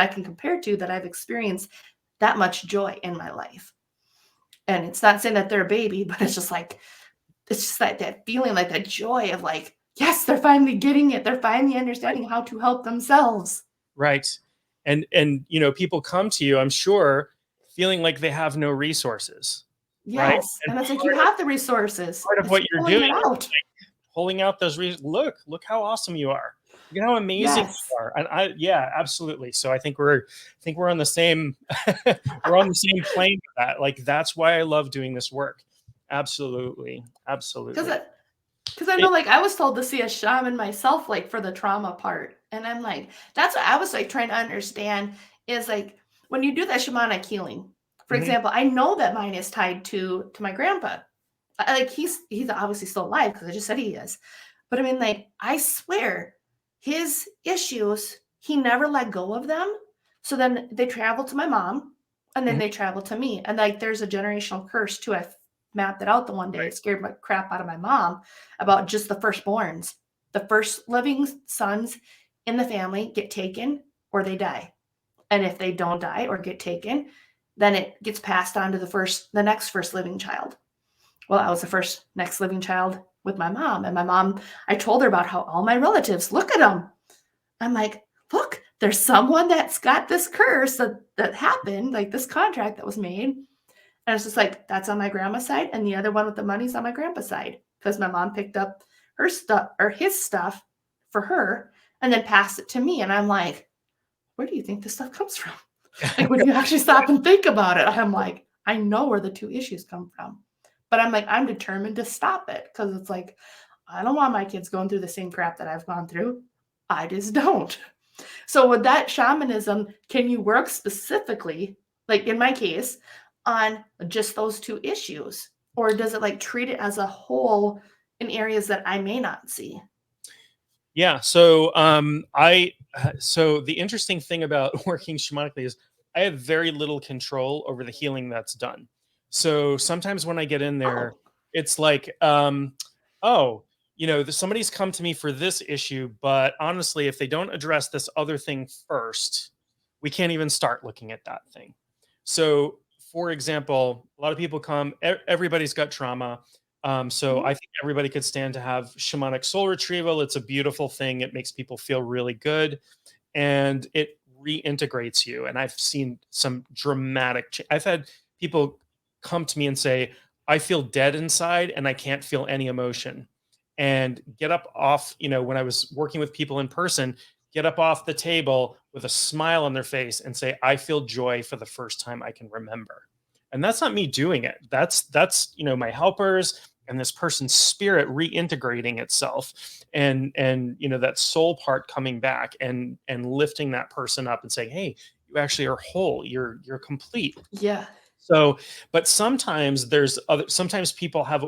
can compare to that I've experienced that much joy in my life. And it's not saying that they're a baby, but it's just like it's just that feeling, like that joy of like, yes, they're finally getting it. They're finally Right. understanding how to help themselves. Right. And people come to you, I'm sure, feeling like they have no resources, right? Yes. And And it's like you have the resources. part of It's what you're pulling doing it is out. pulling out those reasons. Look how awesome you are. Look how amazing Yes. you are. And yeah, absolutely. So I think we're on the same we're on the same plane with that. Like, that's why I love doing this work. Absolutely. Because Absolutely. because I know It, like I was told to see a shaman myself, like for the trauma part. And I'm like, that's what I was like trying to understand is like when you do that shamanic healing, for mhm, example, I know that mine is tied to my grandpa. Like he's obviously still alive because I just said he is. But I mean, like, I swear his issues, he never let go of them. So then they travel to my mom, and then they travel to me. And like there's a generational curse too. I mapped it out the one day. Right. It scared my crap out of my mom about just the firstborns. The first living sons in the family get taken or they die. And if they don't die or get taken, then it gets passed on to the next first living child. Well, I was the next living child with my mom. And my mom, I told her about how all my relatives, look at them. I'm like, look, there's someone that's got this curse that happened, like this contract that was made. And it's just like, that's on my grandma's side. And the other one with the money's on my grandpa's side. Because my mom picked up her stuff or his stuff for her and then passed it to me. And I'm like, where do you think this stuff comes from? Like when you actually stop and think about it, I'm like, I know where the two issues come from. But I'm like, I'm determined to stop it because it's like, I don't want my kids going through the same crap that I've gone through. I just don't. So with that shamanism, can you work specifically, like in my case, on just those two issues? Or does it like treat it as a whole in areas that I may not see? Yeah. So the interesting thing about working shamanically is I have very little control over the healing that's done. So sometimes when I get in there, Oh, it's like, oh, somebody's come to me for this issue, but honestly, if they don't address this other thing first, we can't even start looking at that thing. So, for example, a lot of people come, everybody's got trauma. So mhm. I think everybody could stand to have shamanic soul retrieval. It's a beautiful thing. It makes people feel really good and it reintegrates you. And I've seen some dramatic I've had people come to me and say, I feel dead inside and I can't feel any emotion. And get up off, when I was working with people in person, get up off the table with a smile on their face and say, I feel joy for the first time I can remember. And that's not me doing it. That's my helpers and this person's spirit reintegrating itself and that soul part coming back and lifting that person up and saying, hey, you actually are whole, you're complete. Yeah. So, but sometimes people have,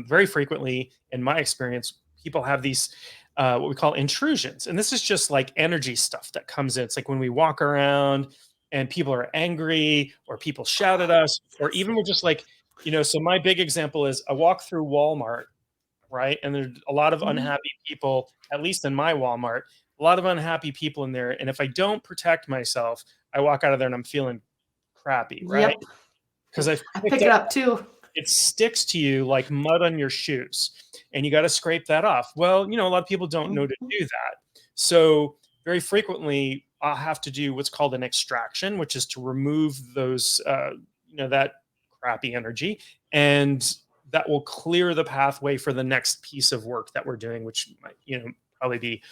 very frequently in my experience, people have these, what we call intrusions. And this is just like energy stuff that comes in. It's like when we walk around and people are angry or people shout at Oh, us, or yes. even we're just like, so my big example is I walk through Walmart, right? And there's a lot of Mhm. unhappy people, at least in my Walmart, a lot of unhappy people in there. And if I don't protect myself, I walk out of there and I'm feeling crappy, right? Yep. Because I've I picked pick it up, up too. it sticks to you like mud on your shoes and you got to scrape that off. Well, a lot of people don't know to Mhm. do that. So very frequently I'll have to do what's called an extraction, which is to remove those, that crappy energy. And that will clear the pathway for the next piece of work that we're doing, which might, probably be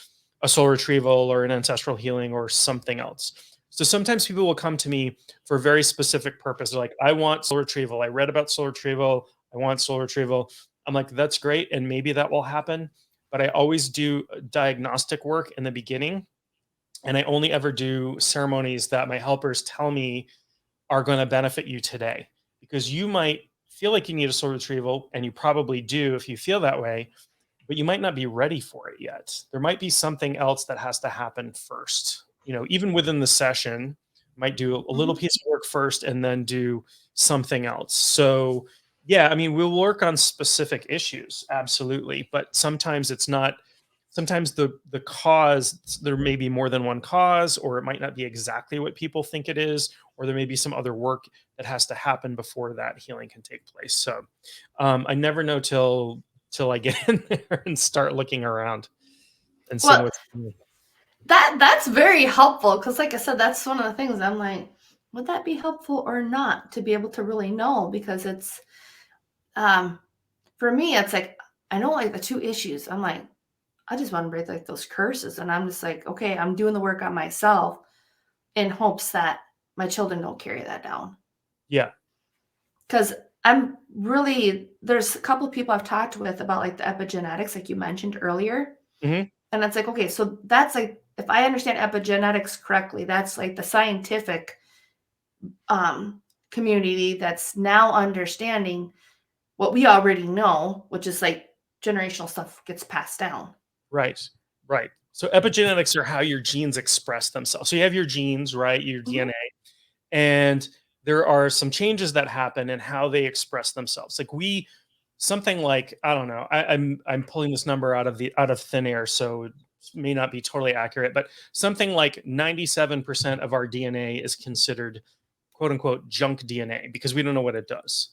a soul retrieval or an ancestral healing or something else. So sometimes people will come to me for a very specific purpose. They're like, I want soul retrieval. I read about soul retrieval. I want soul retrieval. I'm like, that's great. And maybe that will happen. But I always do diagnostic work in the beginning. And I only ever do ceremonies that my helpers tell me are going to benefit you today. Because you might feel like you need a soul retrieval, and you probably do if you feel that way, but you might not be ready for it yet. There might be something else that has to happen first. Even within the session, might do a little Mhm. piece of work first and then do something else. So, yeah, I mean, we'll work on specific issues, absolutely, but sometimes it's not. Sometimes the cause, there may be more than one cause, or it might not be exactly what people think it is, or there may be some other work that has to happen before that healing can take place. So, I never know till I get in there and start looking around and seeing Well, what's new. that's very helpful because, like I said, that's one of the things I'm like, would that be helpful or not to be able to really know? Because it's, um, for me, it's like I know like the two issues. I'm like, I just want to break like those curses, and I'm just like, okay, I'm doing the work on myself in hopes that my children don't carry that down. Yeah. Because there's a couple of people I've talked with about like the epigenetics, like you mentioned earlier. Mhm. And it's like, okay, so that's like, if I understand epigenetics correctly, that's like the scientific um, community that's now understanding what we already know, which is like generational stuff gets passed down. Right. Right. So epigenetics are how your genes express themselves. So you have your genes, right? Your Mhm. DNA, and there are some changes that happen in how they express themselves. Like something like, I don't know, I'm pulling this number out of thin air, so it may not be totally accurate, but something like 97% of our DNA is considered quote unquote junk DNA because we don't know what it does.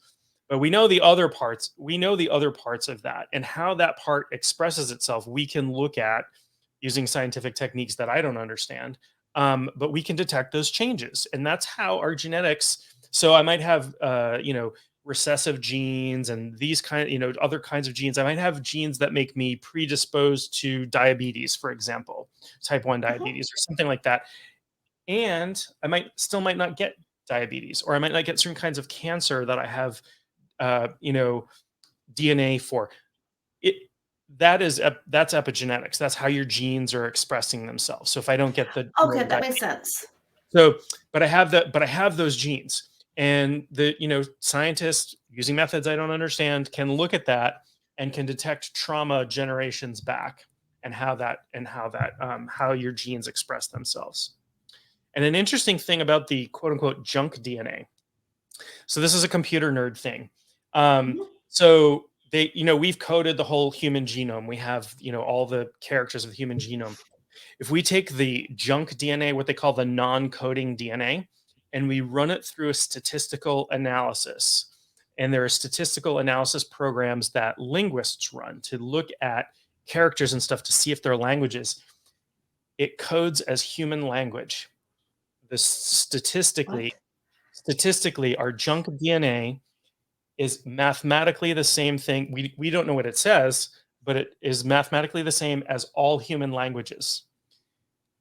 But we know the other parts. We know the other parts of that and how that part expresses itself. We can look at using scientific techniques that I don't understand, but we can detect those changes, and that's how our genetics. So I might have, recessive genes and these other kinds of genes. I might have genes that make me predisposed to diabetes, for example, type 1 Mhm. diabetes or something like that, and I might not get diabetes, or I might not get certain kinds of cancer that I have, DNA for it. That's epigenetics. That's how your genes are expressing themselves. So if I don't get Okay, the that makes diabetes, sense. so but I have those genes, and the scientists using methods I don't understand can look at that and can detect trauma generations back, and how your genes express themselves. And an interesting thing about the quote unquote junk DNA. So this is a computer nerd thing. Mhm. So we've coded the whole human genome. We have, all the characters of the human genome. If we take the junk DNA, what they call the non-coding DNA, and we run it through a statistical analysis, and there are statistical analysis programs that linguists run to look at characters and stuff to see if they're languages, it codes as human language. This What? statistically, our junk DNA is mathematically the same thing. We don't know what it says, but it is mathematically the same as all human languages.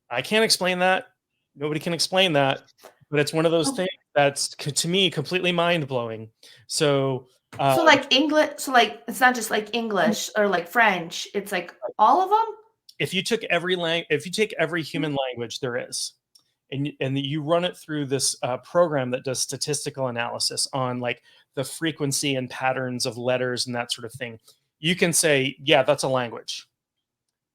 I can't explain that. Nobody can explain that, but it's one of those Oh, things that's to me completely mind blowing. So, uh, so like English, so like it's not just like English or like French, it's like all of them? if you take every human language there is, and you run it through this program that does statistical analysis on like the frequency and patterns of letters and that sort of thing, you can say, yeah, that's a language,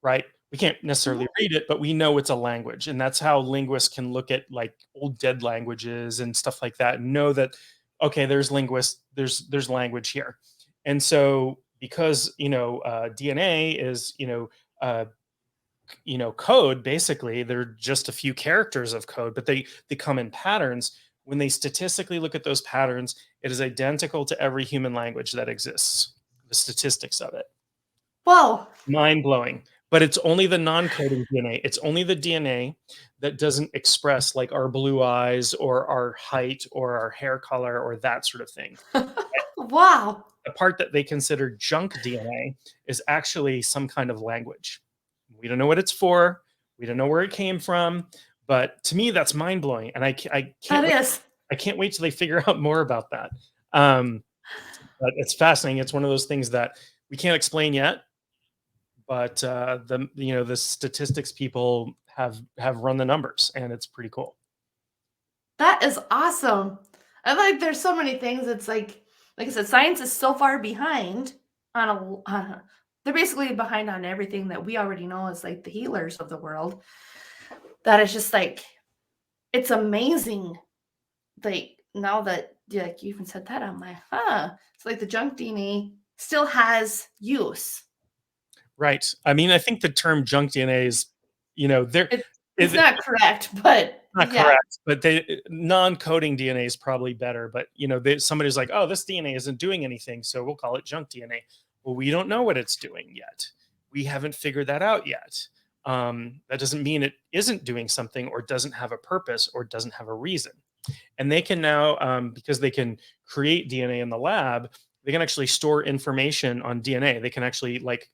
right? We can't necessarily Mhm. read it, but we know it's a language, and that's how linguists can look at like old dead languages and stuff like that and know that, okay, there's language here. And so because DNA is uh, code, basically they're just a few characters of code, but they come in patterns. When they statistically look at those patterns, it is identical to every human language that exists, the statistics of it. Whoa. Mind blowing. But it's only the non-coding DNA. It's only the DNA that doesn't express like our blue eyes or our height or our hair color or that sort of thing. Wow. The part that they consider junk DNA is actually some kind of language. We don't know what it's for. We don't know where it came from. But to me, that's mind blowing, and I That can't wait. is. I can't wait till they figure out more about that. Um, but it's fascinating. It's one of those things that we can't explain yet, but the statistics people have run the numbers, and it's pretty cool. That is awesome. And like there's so many things. It's like I said, science is so far behind on they're basically behind on everything that we already know as like the healers of the world. That is just like it's amazing. Like now that like you even said that, I'm like, huh. It's like the junk DNA still has use. Right. I mean, I think the term junk DNA is, there It it's is not correct, but not yeah. correct, but non-coding DNA is probably better. But somebody's like, oh, this DNA isn't doing anything, so we'll call it junk DNA. Well, we don't know what it's doing yet. We haven't figured that out yet. That doesn't mean it isn't doing something or doesn't have a purpose or doesn't have a reason. And they can now, because they can create DNA in the lab, they can actually store information on DNA. They can actually like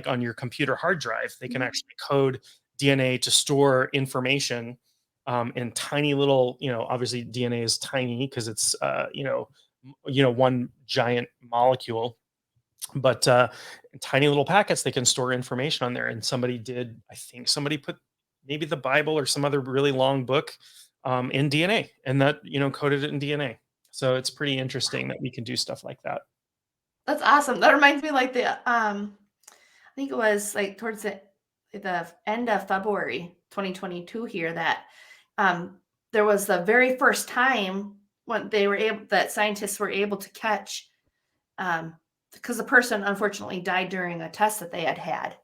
on your computer hard drive, they can Mhm. actually code DNA to store information in tiny little, obviously DNA is tiny because it's one giant molecule, but in tiny little packets they can store information on there. And I think somebody put maybe the Bible or some other really long book in DNA, and that coded it in DNA. So it's pretty interesting that we can do stuff like that. That's awesome. That reminds me like the I think it was like towards the the end of February 2022 here that there was the very first time when that scientists were able to catch, because the person unfortunately died during a test that they had had.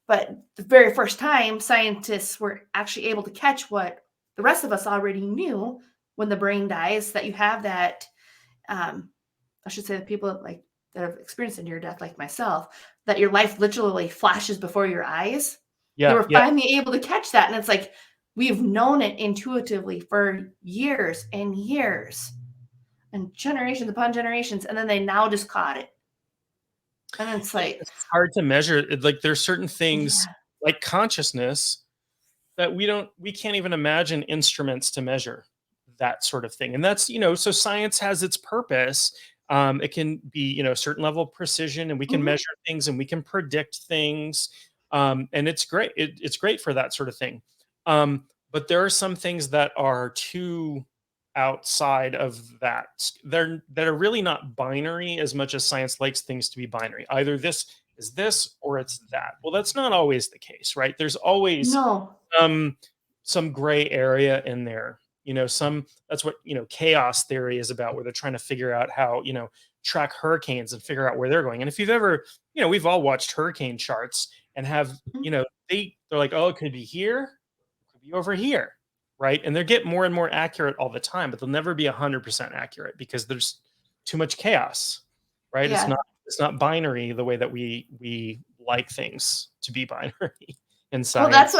But the very first time scientists were actually able to catch what the rest of us already knew when the brain dies, that you have that, I should say the people like that have experienced a near death like myself, that your life literally flashes before your eyes. They Yeah, were yeah. finally able to catch that. And it's like, we've known it intuitively for years and years and generations upon generations. And then they now just caught it. And it's like, It's hard to measure. Like there's certain things yeah. like consciousness that we can't even imagine instruments to measure that sort of thing. And that's, so science has its purpose. It can be, a certain level of precision, and we can Mhm. measure things and we can predict things. And it's great. It's great for that sort of thing. But there are some things that are too outside of that. That are really not binary as much as science likes things to be binary. Either this is this or it's that. Well, that's not always the case, right? There's always No. um, some gray area in there. Some that's what chaos theory is about, where they're trying to figure out how track hurricanes and figure out where they're going. And if you've ever, we've all watched hurricane charts and have they're like, oh, it could be here, it could be over here, right? And they get more and more accurate all the time, but they'll never be 100% accurate because there's too much chaos, right? It's Yeah. not it's not binary the way that we like things to be binary in Well, science.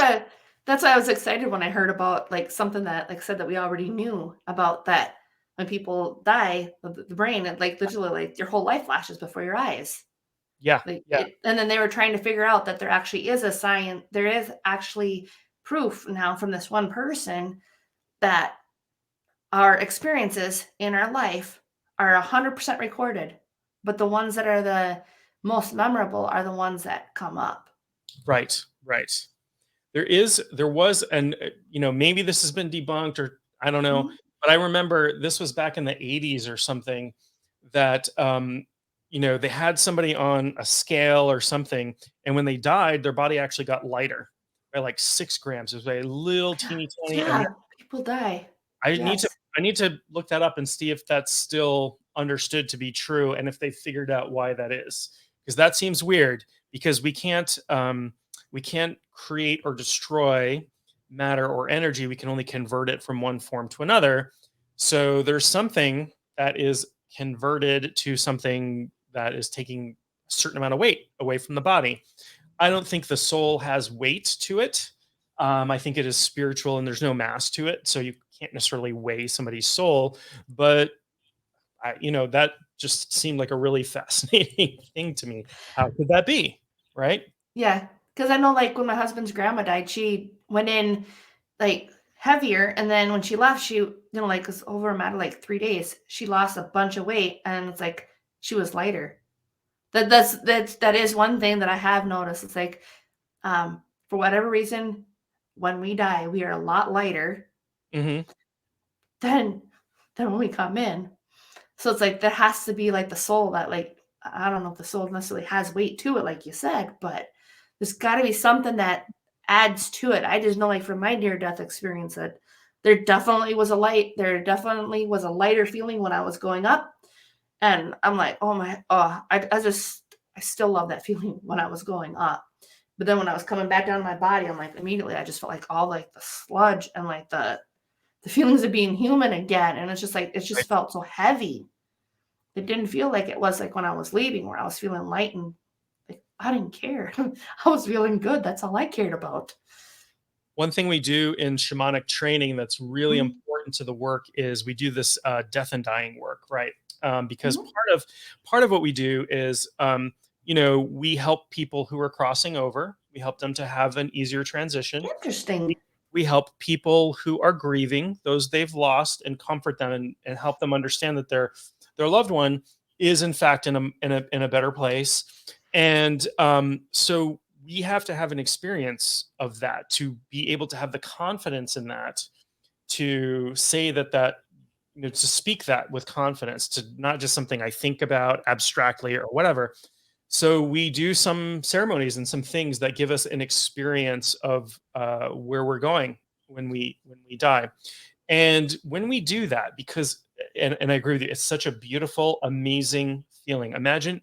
that's why I was excited when I heard about like something that like said that we already knew about, that when people die, the brain, it like literally like your whole life flashes before your eyes. Yeah, Like yeah. it, and then they were trying to figure out that there is actually proof now from this one person that our experiences in our life are 100% recorded, but the ones that are the most memorable are the ones that come up. Right, right. There was, and maybe this has been debunked, or I don't know, Mhm. but I remember this was back in the 80s or something, that they had somebody on a scale or something, and when they died, their body actually got lighter by like 6 grams. It was a little teeny tiny amount. Yeah, people die. I need to Yes. I need to look that up and see if that's still understood to be true, and if they figured out why that is. Because that seems weird, because we can't create or destroy matter or energy. We can only convert it from one form to another. So there's something that is converted to something that is taking a certain amount of weight away from the body. I don't think the soul has weight to it. I think it is spiritual and there's no mass to it. So you can't necessarily weigh somebody's soul. But that just seemed like a really fascinating thing to me. How could that be? Right? Yeah, because I know, like, when my husband's grandma died, she went in, like, heavier, and then when she left, like, 'cause over a matter of, like, 3 days, she lost a bunch of weight, and it's like she was lighter. That is one thing that I have noticed. It's like, for whatever reason, when we die, we are a lot lighter Hmm. than when we come in. So it's like there has to be, like, the soul that, like, I don't know if the soul necessarily has weight to it, like you said, but there's gotta be something that adds to it. I just know, like, from my near-death experience, that there definitely was a lighter feeling when I was going up, and I'm like, "Oh my." I still love that feeling when I was going up. But then when I was coming back down to my body, I'm like, immediately I just felt like all, like, the sludge and, like, the feelings of being human again, and it's just like it Right. just felt so heavy. It didn't feel like it was like when I was leaving, where I was feeling light and like I didn't care. I was feeling good. That's all I cared about. One thing we do in shamanic training that's really Mhm, important to the work is we do this death and dying work, right? Because mhm. part of what we do is, we help people who are crossing over. We help them to have an easier transition. We, Interesting. we help people who are grieving, those they've lost, and comfort them, and help them understand that their loved one is in fact in a better place. And so we have to have an experience of that to be able to have the confidence in that, to say that to speak that with confidence, to not just something I think about abstractly or whatever. So we do some ceremonies and some things that give us an experience of where we're going when we die. And when we do that, because and I agree with you, it's such a beautiful, amazing feeling. Imagine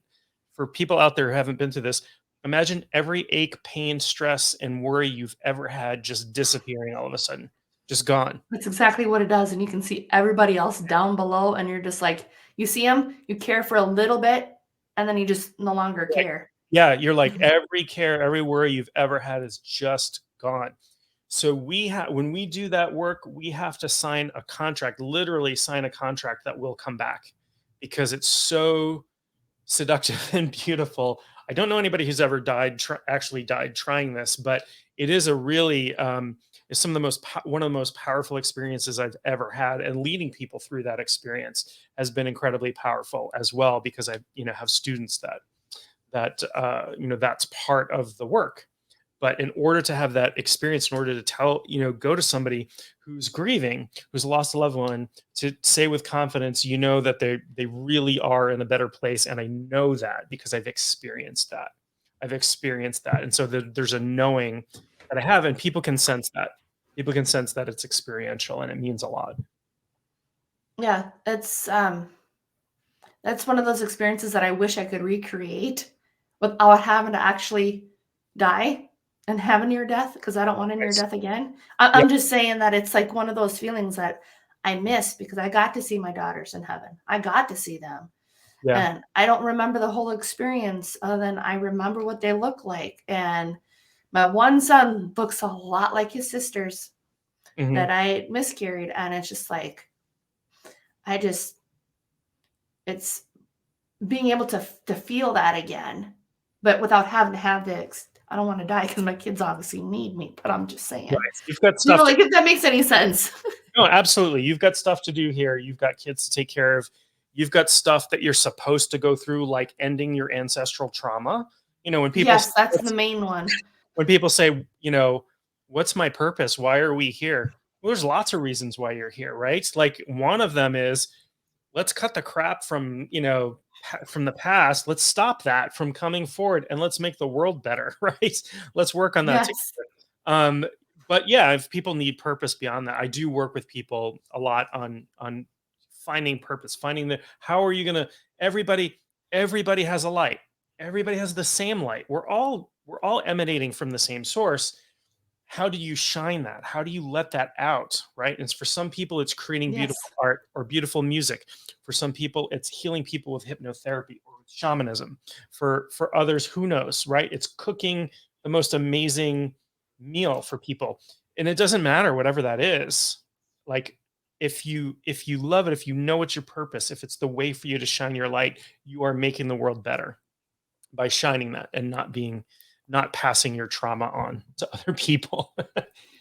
for people out there who haven't been through this, imagine every ache, pain, stress, and worry you've ever had just disappearing all of a sudden, just gone. That's exactly what it does, and you can see everybody else down below, and you're just like you see them, you care for a little bit, and then you just no longer Like, care. yeah, you're like Mhm. every care, every worry you've ever had is just gone. So we have when we do that work, we have to sign a contract, literally sign a contract that will come back because it's so seductive and beautiful. I don't know anybody who's ever actually died trying this, but it is a really it's some of the one of the most powerful experiences I've ever had, and leading people through that experience has been incredibly powerful as well because I have students that that's part of the work. But in order to have that experience, in order to go to somebody who's grieving, who's lost a loved one, to say with confidence, that they really are in a better place, and I know that because I've experienced that. I've experienced that, and so there's a knowing that I have, and people can sense that. People can sense that it's experiential, and it means a lot. Yeah, that's one of those experiences that I wish I could recreate without having to actually die and have a near death, because I don't want a near It's, death again. yeah, I'm just saying that it's like one of those feelings that I miss because I got to see my daughters in heaven. I got to see them. yeah, And I don't remember the whole experience other than I remember what they look like. And my one son looks a lot like his sisters hmm that I miscarried. And it's just like, I just, it's being able to feel that again, but without having to have I don't want to die because my kids obviously need me, but I'm just saying. right. You've got You stuff know, to like if that makes any sense. No, absolutely. You've got stuff to do here. You've got kids to take care of. You've got stuff that you're supposed to go through, like ending your ancestral trauma. When people Yes, that's the main one. say, what's my purpose? Why are we here? Well, there's lots of reasons why you're here, right? Like one of them is let's cut the crap from, from the past. Let's stop that from coming forward and let's make the world better, right? Let's work on that. Yes. um, but yeah, if people need purpose beyond that, I do work with people a lot on finding purpose, finding the how are you gonna everybody everybody has a light. Everybody has the same light. We're all emanating from the same source. How do you shine that? How do you let that out? Right. And for some people, it's creating beautiful Yes. art or beautiful music. For some people, it's healing people with hypnotherapy or shamanism. For others, who knows, right? It's cooking the most amazing meal for people. And it doesn't matter whatever that is. Like if you love it, if you know it's your purpose, if it's the way for you to shine your light, you are making the world better by shining that and not passing your trauma on to other people.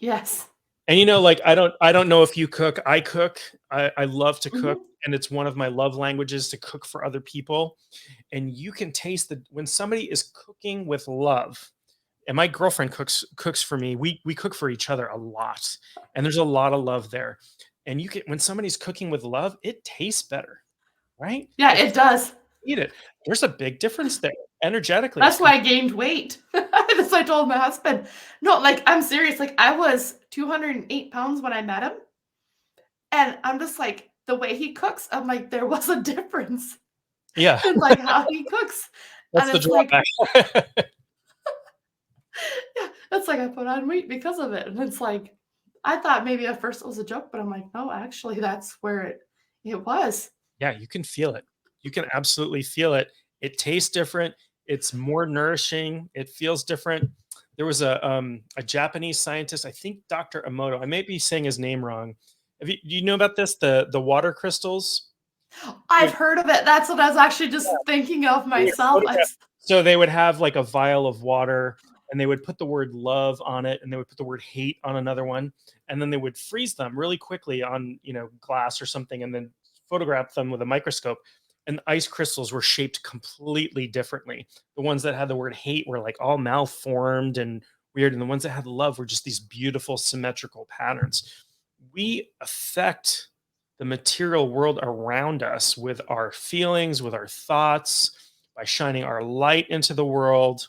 Yes. And like I don't know if you cook. I cook. I love to cook, Mhm. and it's one of my love languages to cook for other people. And you can taste the when somebody is cooking with love. And my girlfriend cooks for me. We cook for each other a lot, and there's a lot of love there. And you can when somebody's cooking with love, it tastes better, right? Yeah, If it does. you eat it, there's a big difference there energetically. It's That's why I gained weight. That's why I told my husband. No, like I'm serious. Like I was 208 pounds when I met him. And I'm just like, the way he cooks, I'm like, there was a difference yeah, in like how he cooks. And that's the it's like, drawback. yeah, it's like I put on weight because of it. And it's like, I thought maybe at first it was a joke, but I'm like, no, actually that's where it was. Yeah, you can feel it. You can absolutely feel it. It tastes different. It's more nourishing. It feels different. There was a Japanese scientist, I think Dr. Emoto. I may be saying his name wrong. Do you know about this? The water crystals. I've heard of it. That's what I was actually just thinking of They would myself. photograph so they would have like a vial of water and they would put the word love on it and they would put the word hate on another one and then they would freeze them really quickly on, glass or something and then photograph them with a microscope. And the ice crystals were shaped completely differently. The ones that had the word hate were like all malformed and weird and the ones that had love were just these beautiful symmetrical patterns. We affect the material world around us with our feelings, with our thoughts, by shining our light into the world.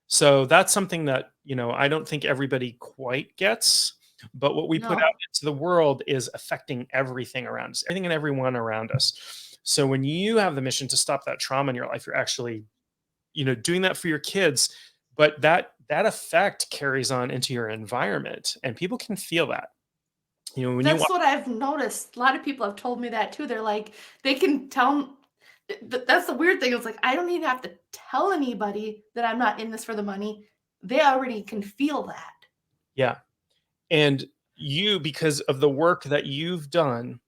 So that's something that, I don't think everybody quite gets, but what we put out No. into the world is affecting everything around us, everything and everyone around us. So when you have the mission to stop that trauma in your life, you're actually, doing that for your kids, but that effect carries on into your environment and people can feel that. When you That's walk, what I've noticed. A lot of people have told me that too. They're like, they can tell. That's the weird thing. It's like I don't even have to tell anybody that I'm not in this for the money. They already can feel that. yeah. And you, because of the work that you've done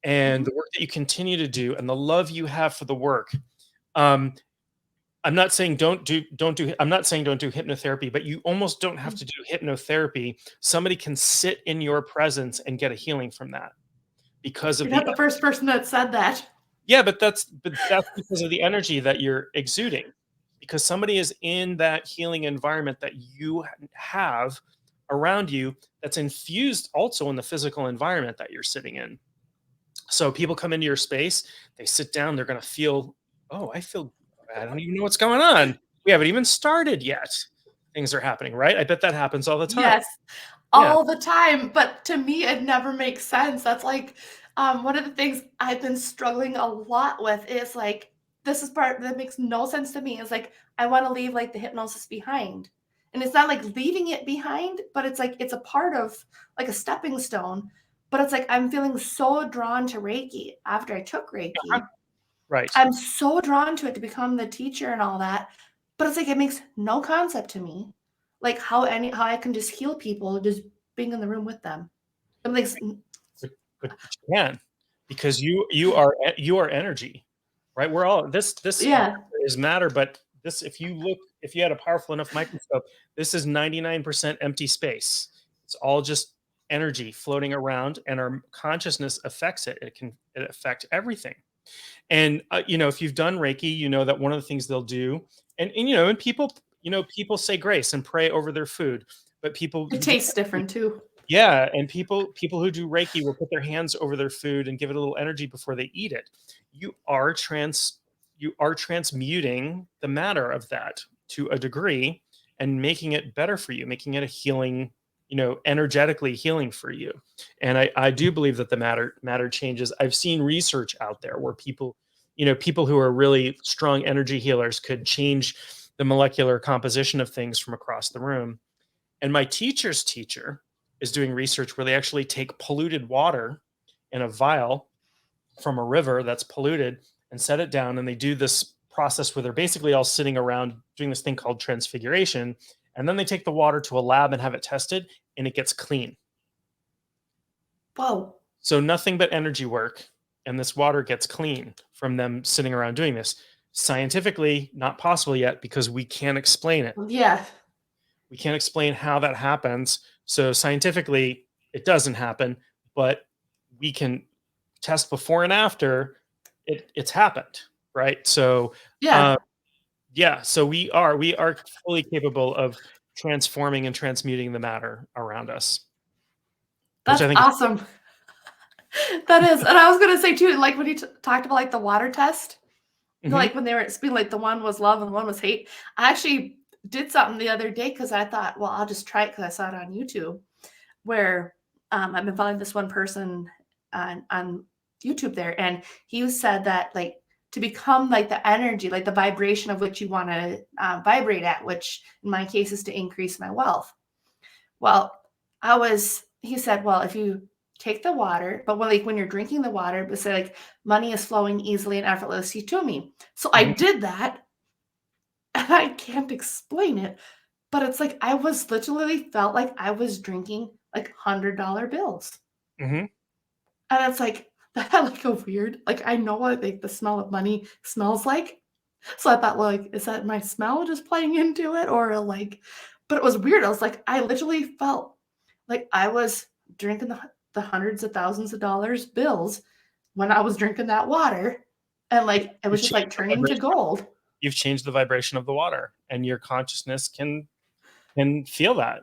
and Mhm. the work that you continue to do and the love you have for the work, um, I'm not saying I'm not saying don't do hypnotherapy, but you almost don't have to do hypnotherapy. Somebody can sit in your presence and get a healing from that because of You're the not the first person that said that. yeah, but that's because of the energy that you're exuding. Because somebody is in that healing environment that you have around you that's infused also in the physical environment that you're sitting in. So people come into your space, they sit down, they're going to feel, oh, I don't even know what's going on. We haven't even started yet. Things are happening, right? I bet that happens all the time. Yes, Yeah. all the time. But to me, it never makes sense. That's like one of the things I've been struggling a lot with is like, this is part that makes no sense to me. Is like, I want to leave like the hypnosis behind. And it's not like leaving it behind, but it's like it's a part of like a stepping stone. But it's like I'm feeling so drawn to Reiki after I took Reiki. Right. I'm so drawn to it to become the teacher and all that, but it's like it makes no concept to me, like how I can just heal people just being in the room with them. It makes But you can because you are energy, right? We're all this yeah, is matter, but this if you had a powerful enough microscope, this is 99% empty space. It's all just energy floating around, and our consciousness affects it. It affect everything. And if you've done Reiki, you know that one of the things they'll do, and people say grace and pray over their food, but people it tastes different too. yeah, and people who do Reiki will put their hands over their food and give it a little energy before they eat it. You are transmuting the matter of that to a degree and making it better for you, making it a healing, energetically healing for you. And I do believe that the matter changes. I've seen research out there where people who are really strong energy healers could change the molecular composition of things from across the room. And my teacher's teacher is doing research where they actually take polluted water in a vial from a river that's polluted and set it down. And they do this process where they're basically all sitting around doing this thing called transfiguration. And then they take the water to a lab and have it tested, and it gets clean. Whoa. So nothing but energy work. And this water gets clean from them sitting around doing this. Scientifically, not possible yet because we can't explain it. Yeah. We can't explain how that happens. So scientifically, it doesn't happen, but we can test before and after it's happened, right? So, Yeah. uh, yeah, so we are fully capable of transforming and transmuting the matter around us, which That's I think is awesome. That is. And I was gonna say too, like when you talked about like the water test, mhm, like when they were being like the one was love and the one was hate. I actually did something the other day because I thought, well, I'll just try it because I saw it on YouTube. Where I've been following this one person on YouTube there, and he said that like to become like the energy, like the vibration of which you want to vibrate at, which in my case is to increase my wealth. Well, he said, well, if you take the water, but when you're drinking the water, but say like money is flowing easily and effortlessly to me. So I mhm, did that, and I can't explain it, but it's like I was literally felt like I was drinking like $100 bills. mhm, And it's like that had like a weird, like I know what like the smell of money smells like. So I thought, like, is that my smell just playing into it? Or like, but it was weird. I was like, I literally felt like I was drinking the hundreds of thousands of dollars bills when I was drinking that water. And like it you've was just like changed the turning to vibration gold. you've changed the vibration of the water, and your consciousness can feel that.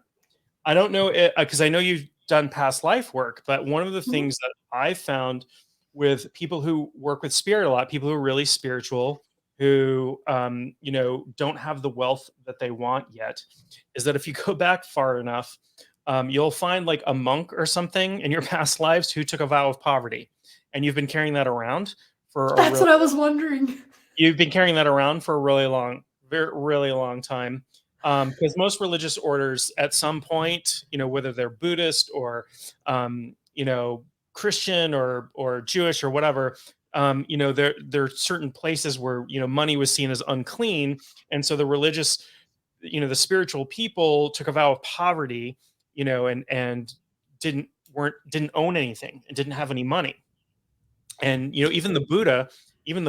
I don't know because I know you've done past life work, but one of the Mhm. things that I found with people who work with spirit a lot, people who are really spiritual, who don't have the wealth that they want yet, is that if you go back far enough, you'll find like a monk or something in your past lives who took a vow of poverty, and you've been carrying that around for a That's real what I was wondering. you've been carrying that around for a really long time. Because most religious orders, at some point, whether they're Buddhist or, Christian or Jewish or whatever, there are certain places where money was seen as unclean, and so the religious, the spiritual people took a vow of poverty, and didn't own anything and didn't have any money. And even the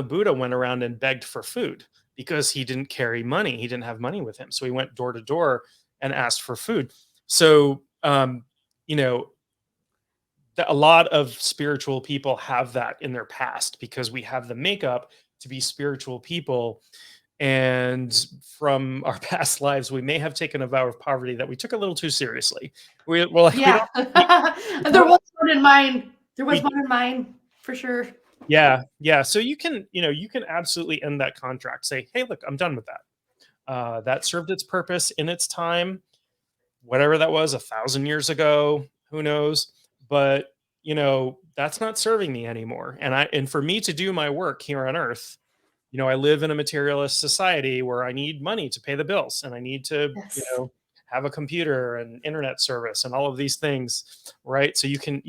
Buddha went around and begged for food because he didn't carry money. He didn't have money with him. So he went door to door and asked for food. So you know, a lot of spiritual people have that in their past because we have the makeup to be spiritual people. And from our past lives, we may have taken a vow of poverty that we took a little too seriously. We Yeah. don't we, There was one in mine. There was we one in mine for sure. Yeah, yeah. So you can absolutely end that contract. Say, hey, look, I'm done with that. That served its purpose in its time, whatever that was, 1,000 years ago. Who knows? But that's not serving me anymore. And for me to do my work here on Earth, I live in a materialist society where I need money to pay the bills, and I need to, Yes. have a computer and internet service and all of these things, right? So you can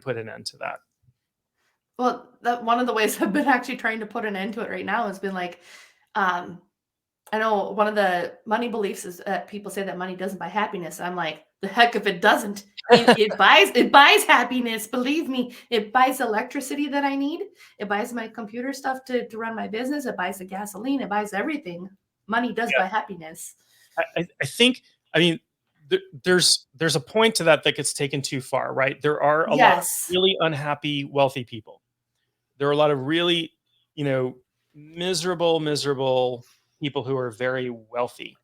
put an end to that. Well, that one of the ways I've been actually trying to put an end to it right now has been like, um, I know one of the money beliefs is that people say that money doesn't buy happiness. I'm like, the heck if it doesn't. It buys happiness. Believe me, it buys electricity that I need. It buys my computer stuff to run my business. It buys the gasoline. It buys everything. Money does buy happiness. I think, I mean, there's a point to that that gets taken too far, right? There are a lot of Yes. really unhappy wealthy people. There are a lot of really, you know, miserable people who are very wealthy.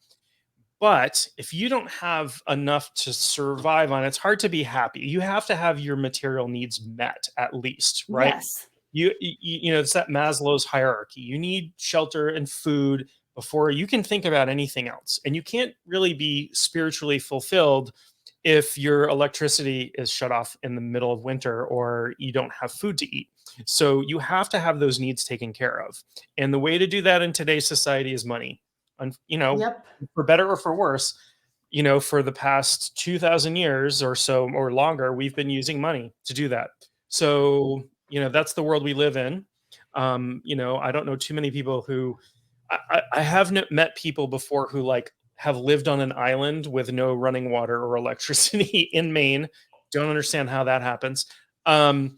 But if you don't have enough to survive on, it's hard to be happy. You have to have your material needs met at least, right? Yes. It's that Maslow's hierarchy. You need shelter and food before you can think about anything else. And you can't really be spiritually fulfilled if your electricity is shut off in the middle of winter or you don't have food to eat. So you have to have those needs taken care of. And the way to do that in today's society is money. And Yep. for better or for worse, for the past 2,000 years or so or longer, we've been using money to do that. So, that's the world we live in. I don't know too many people who I have met people before who like have lived on an island with no running water or electricity in Maine. Don't understand how that happens. In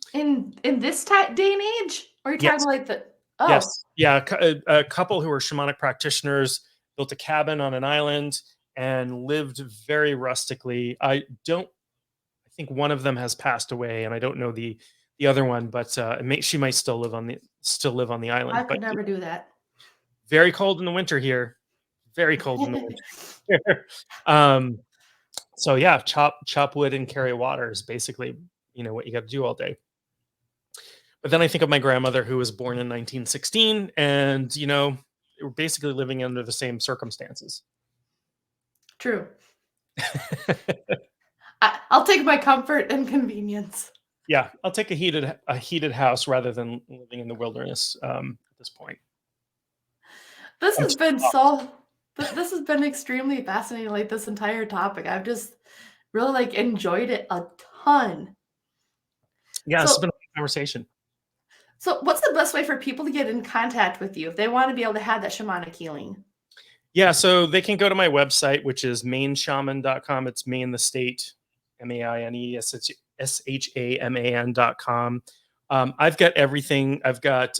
this day and age? Or are you talking Yes, about like the oh, yes, yeah. A couple who are shamanic practitioners built a cabin on an island and lived very rustically. I think one of them has passed away, and I don't know the other one, but she might still live on the I island. But could never do that. very cold in the winter here. Very cold in the winter. um, so yeah, chop wood and carry water is basically what you got to do all day. But then I think of my grandmother who was born in 1916, and we're basically living under the same circumstances. True. I'll take my comfort and convenience. Yeah, I'll take a heated house rather than living in the wilderness at this point. This I'm has too been soft. so this has been extremely fascinating, like, this entire topic. I've just really, like, enjoyed it a ton. Yeah, this has So been a good conversation. so what's the best way for people to get in contact with you if they wanna be able to have that shamanic healing? Yeah, so they can go to my website, which is mainshaman.com. It's Maine the state, MAINESHAMAN.com. I've got everything. I've got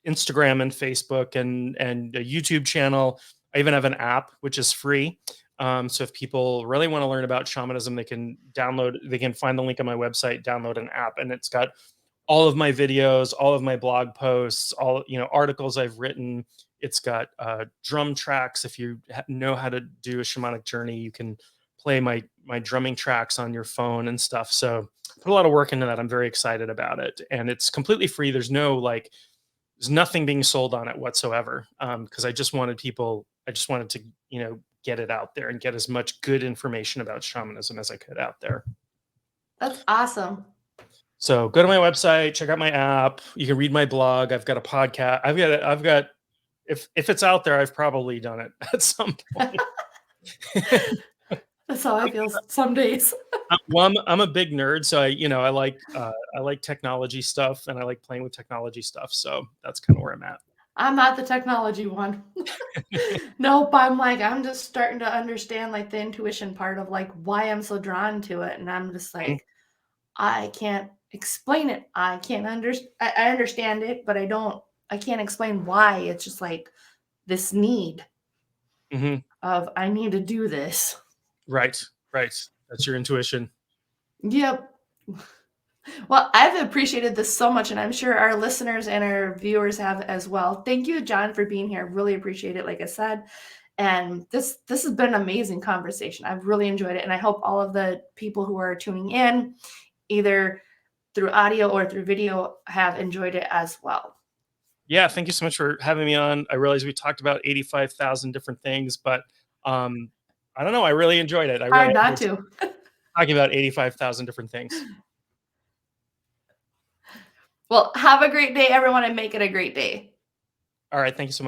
Instagram and Facebook and a YouTube channel. I even have an app which is free. So if people really want to learn about shamanism, they can find the link on my website, download an app, and it's got all of my videos, all of my blog posts, all articles I've written. It's got drum tracks. If you know how to do a shamanic journey, you can play my drumming tracks on your phone and stuff. So I put a lot of work into that. I'm very excited about it, and it's completely free. There's no like There's nothing being sold on it whatsoever, because I just wanted to, get it out there and get as much good information about shamanism as I could out there. That's awesome. So go to my website, check out my app. You can read my blog. I've got a podcast. I've got if it's out there, I've probably done it at some point. That's how I feel some days. Well, I'm a big nerd, so I like technology stuff, and I like playing with technology stuff. So that's kind of where I'm at. I'm not the technology one. Nope, I'm just starting to understand like the intuition part of like why I'm so drawn to it, and I'm just like, I can't explain it. I can't understand. I understand it, but I can't explain why. It's just like this need of I need to do this. Right. That's your intuition. Yep. Well, I've appreciated this so much, and I'm sure our listeners and our viewers have as well. Thank you, John, for being here. Really appreciate it, like I said. And this has been an amazing conversation. I've really enjoyed it, and I hope all of the people who are tuning in, either through audio or through video, have enjoyed it as well. Yeah, thank you so much for having me on. I realize we talked about 85,000 different things, but I don't know. I really enjoyed it. Hard not to. Talking about 85,000 different things. Well, have a great day, everyone, and make it a great day. All right. Thank you so much.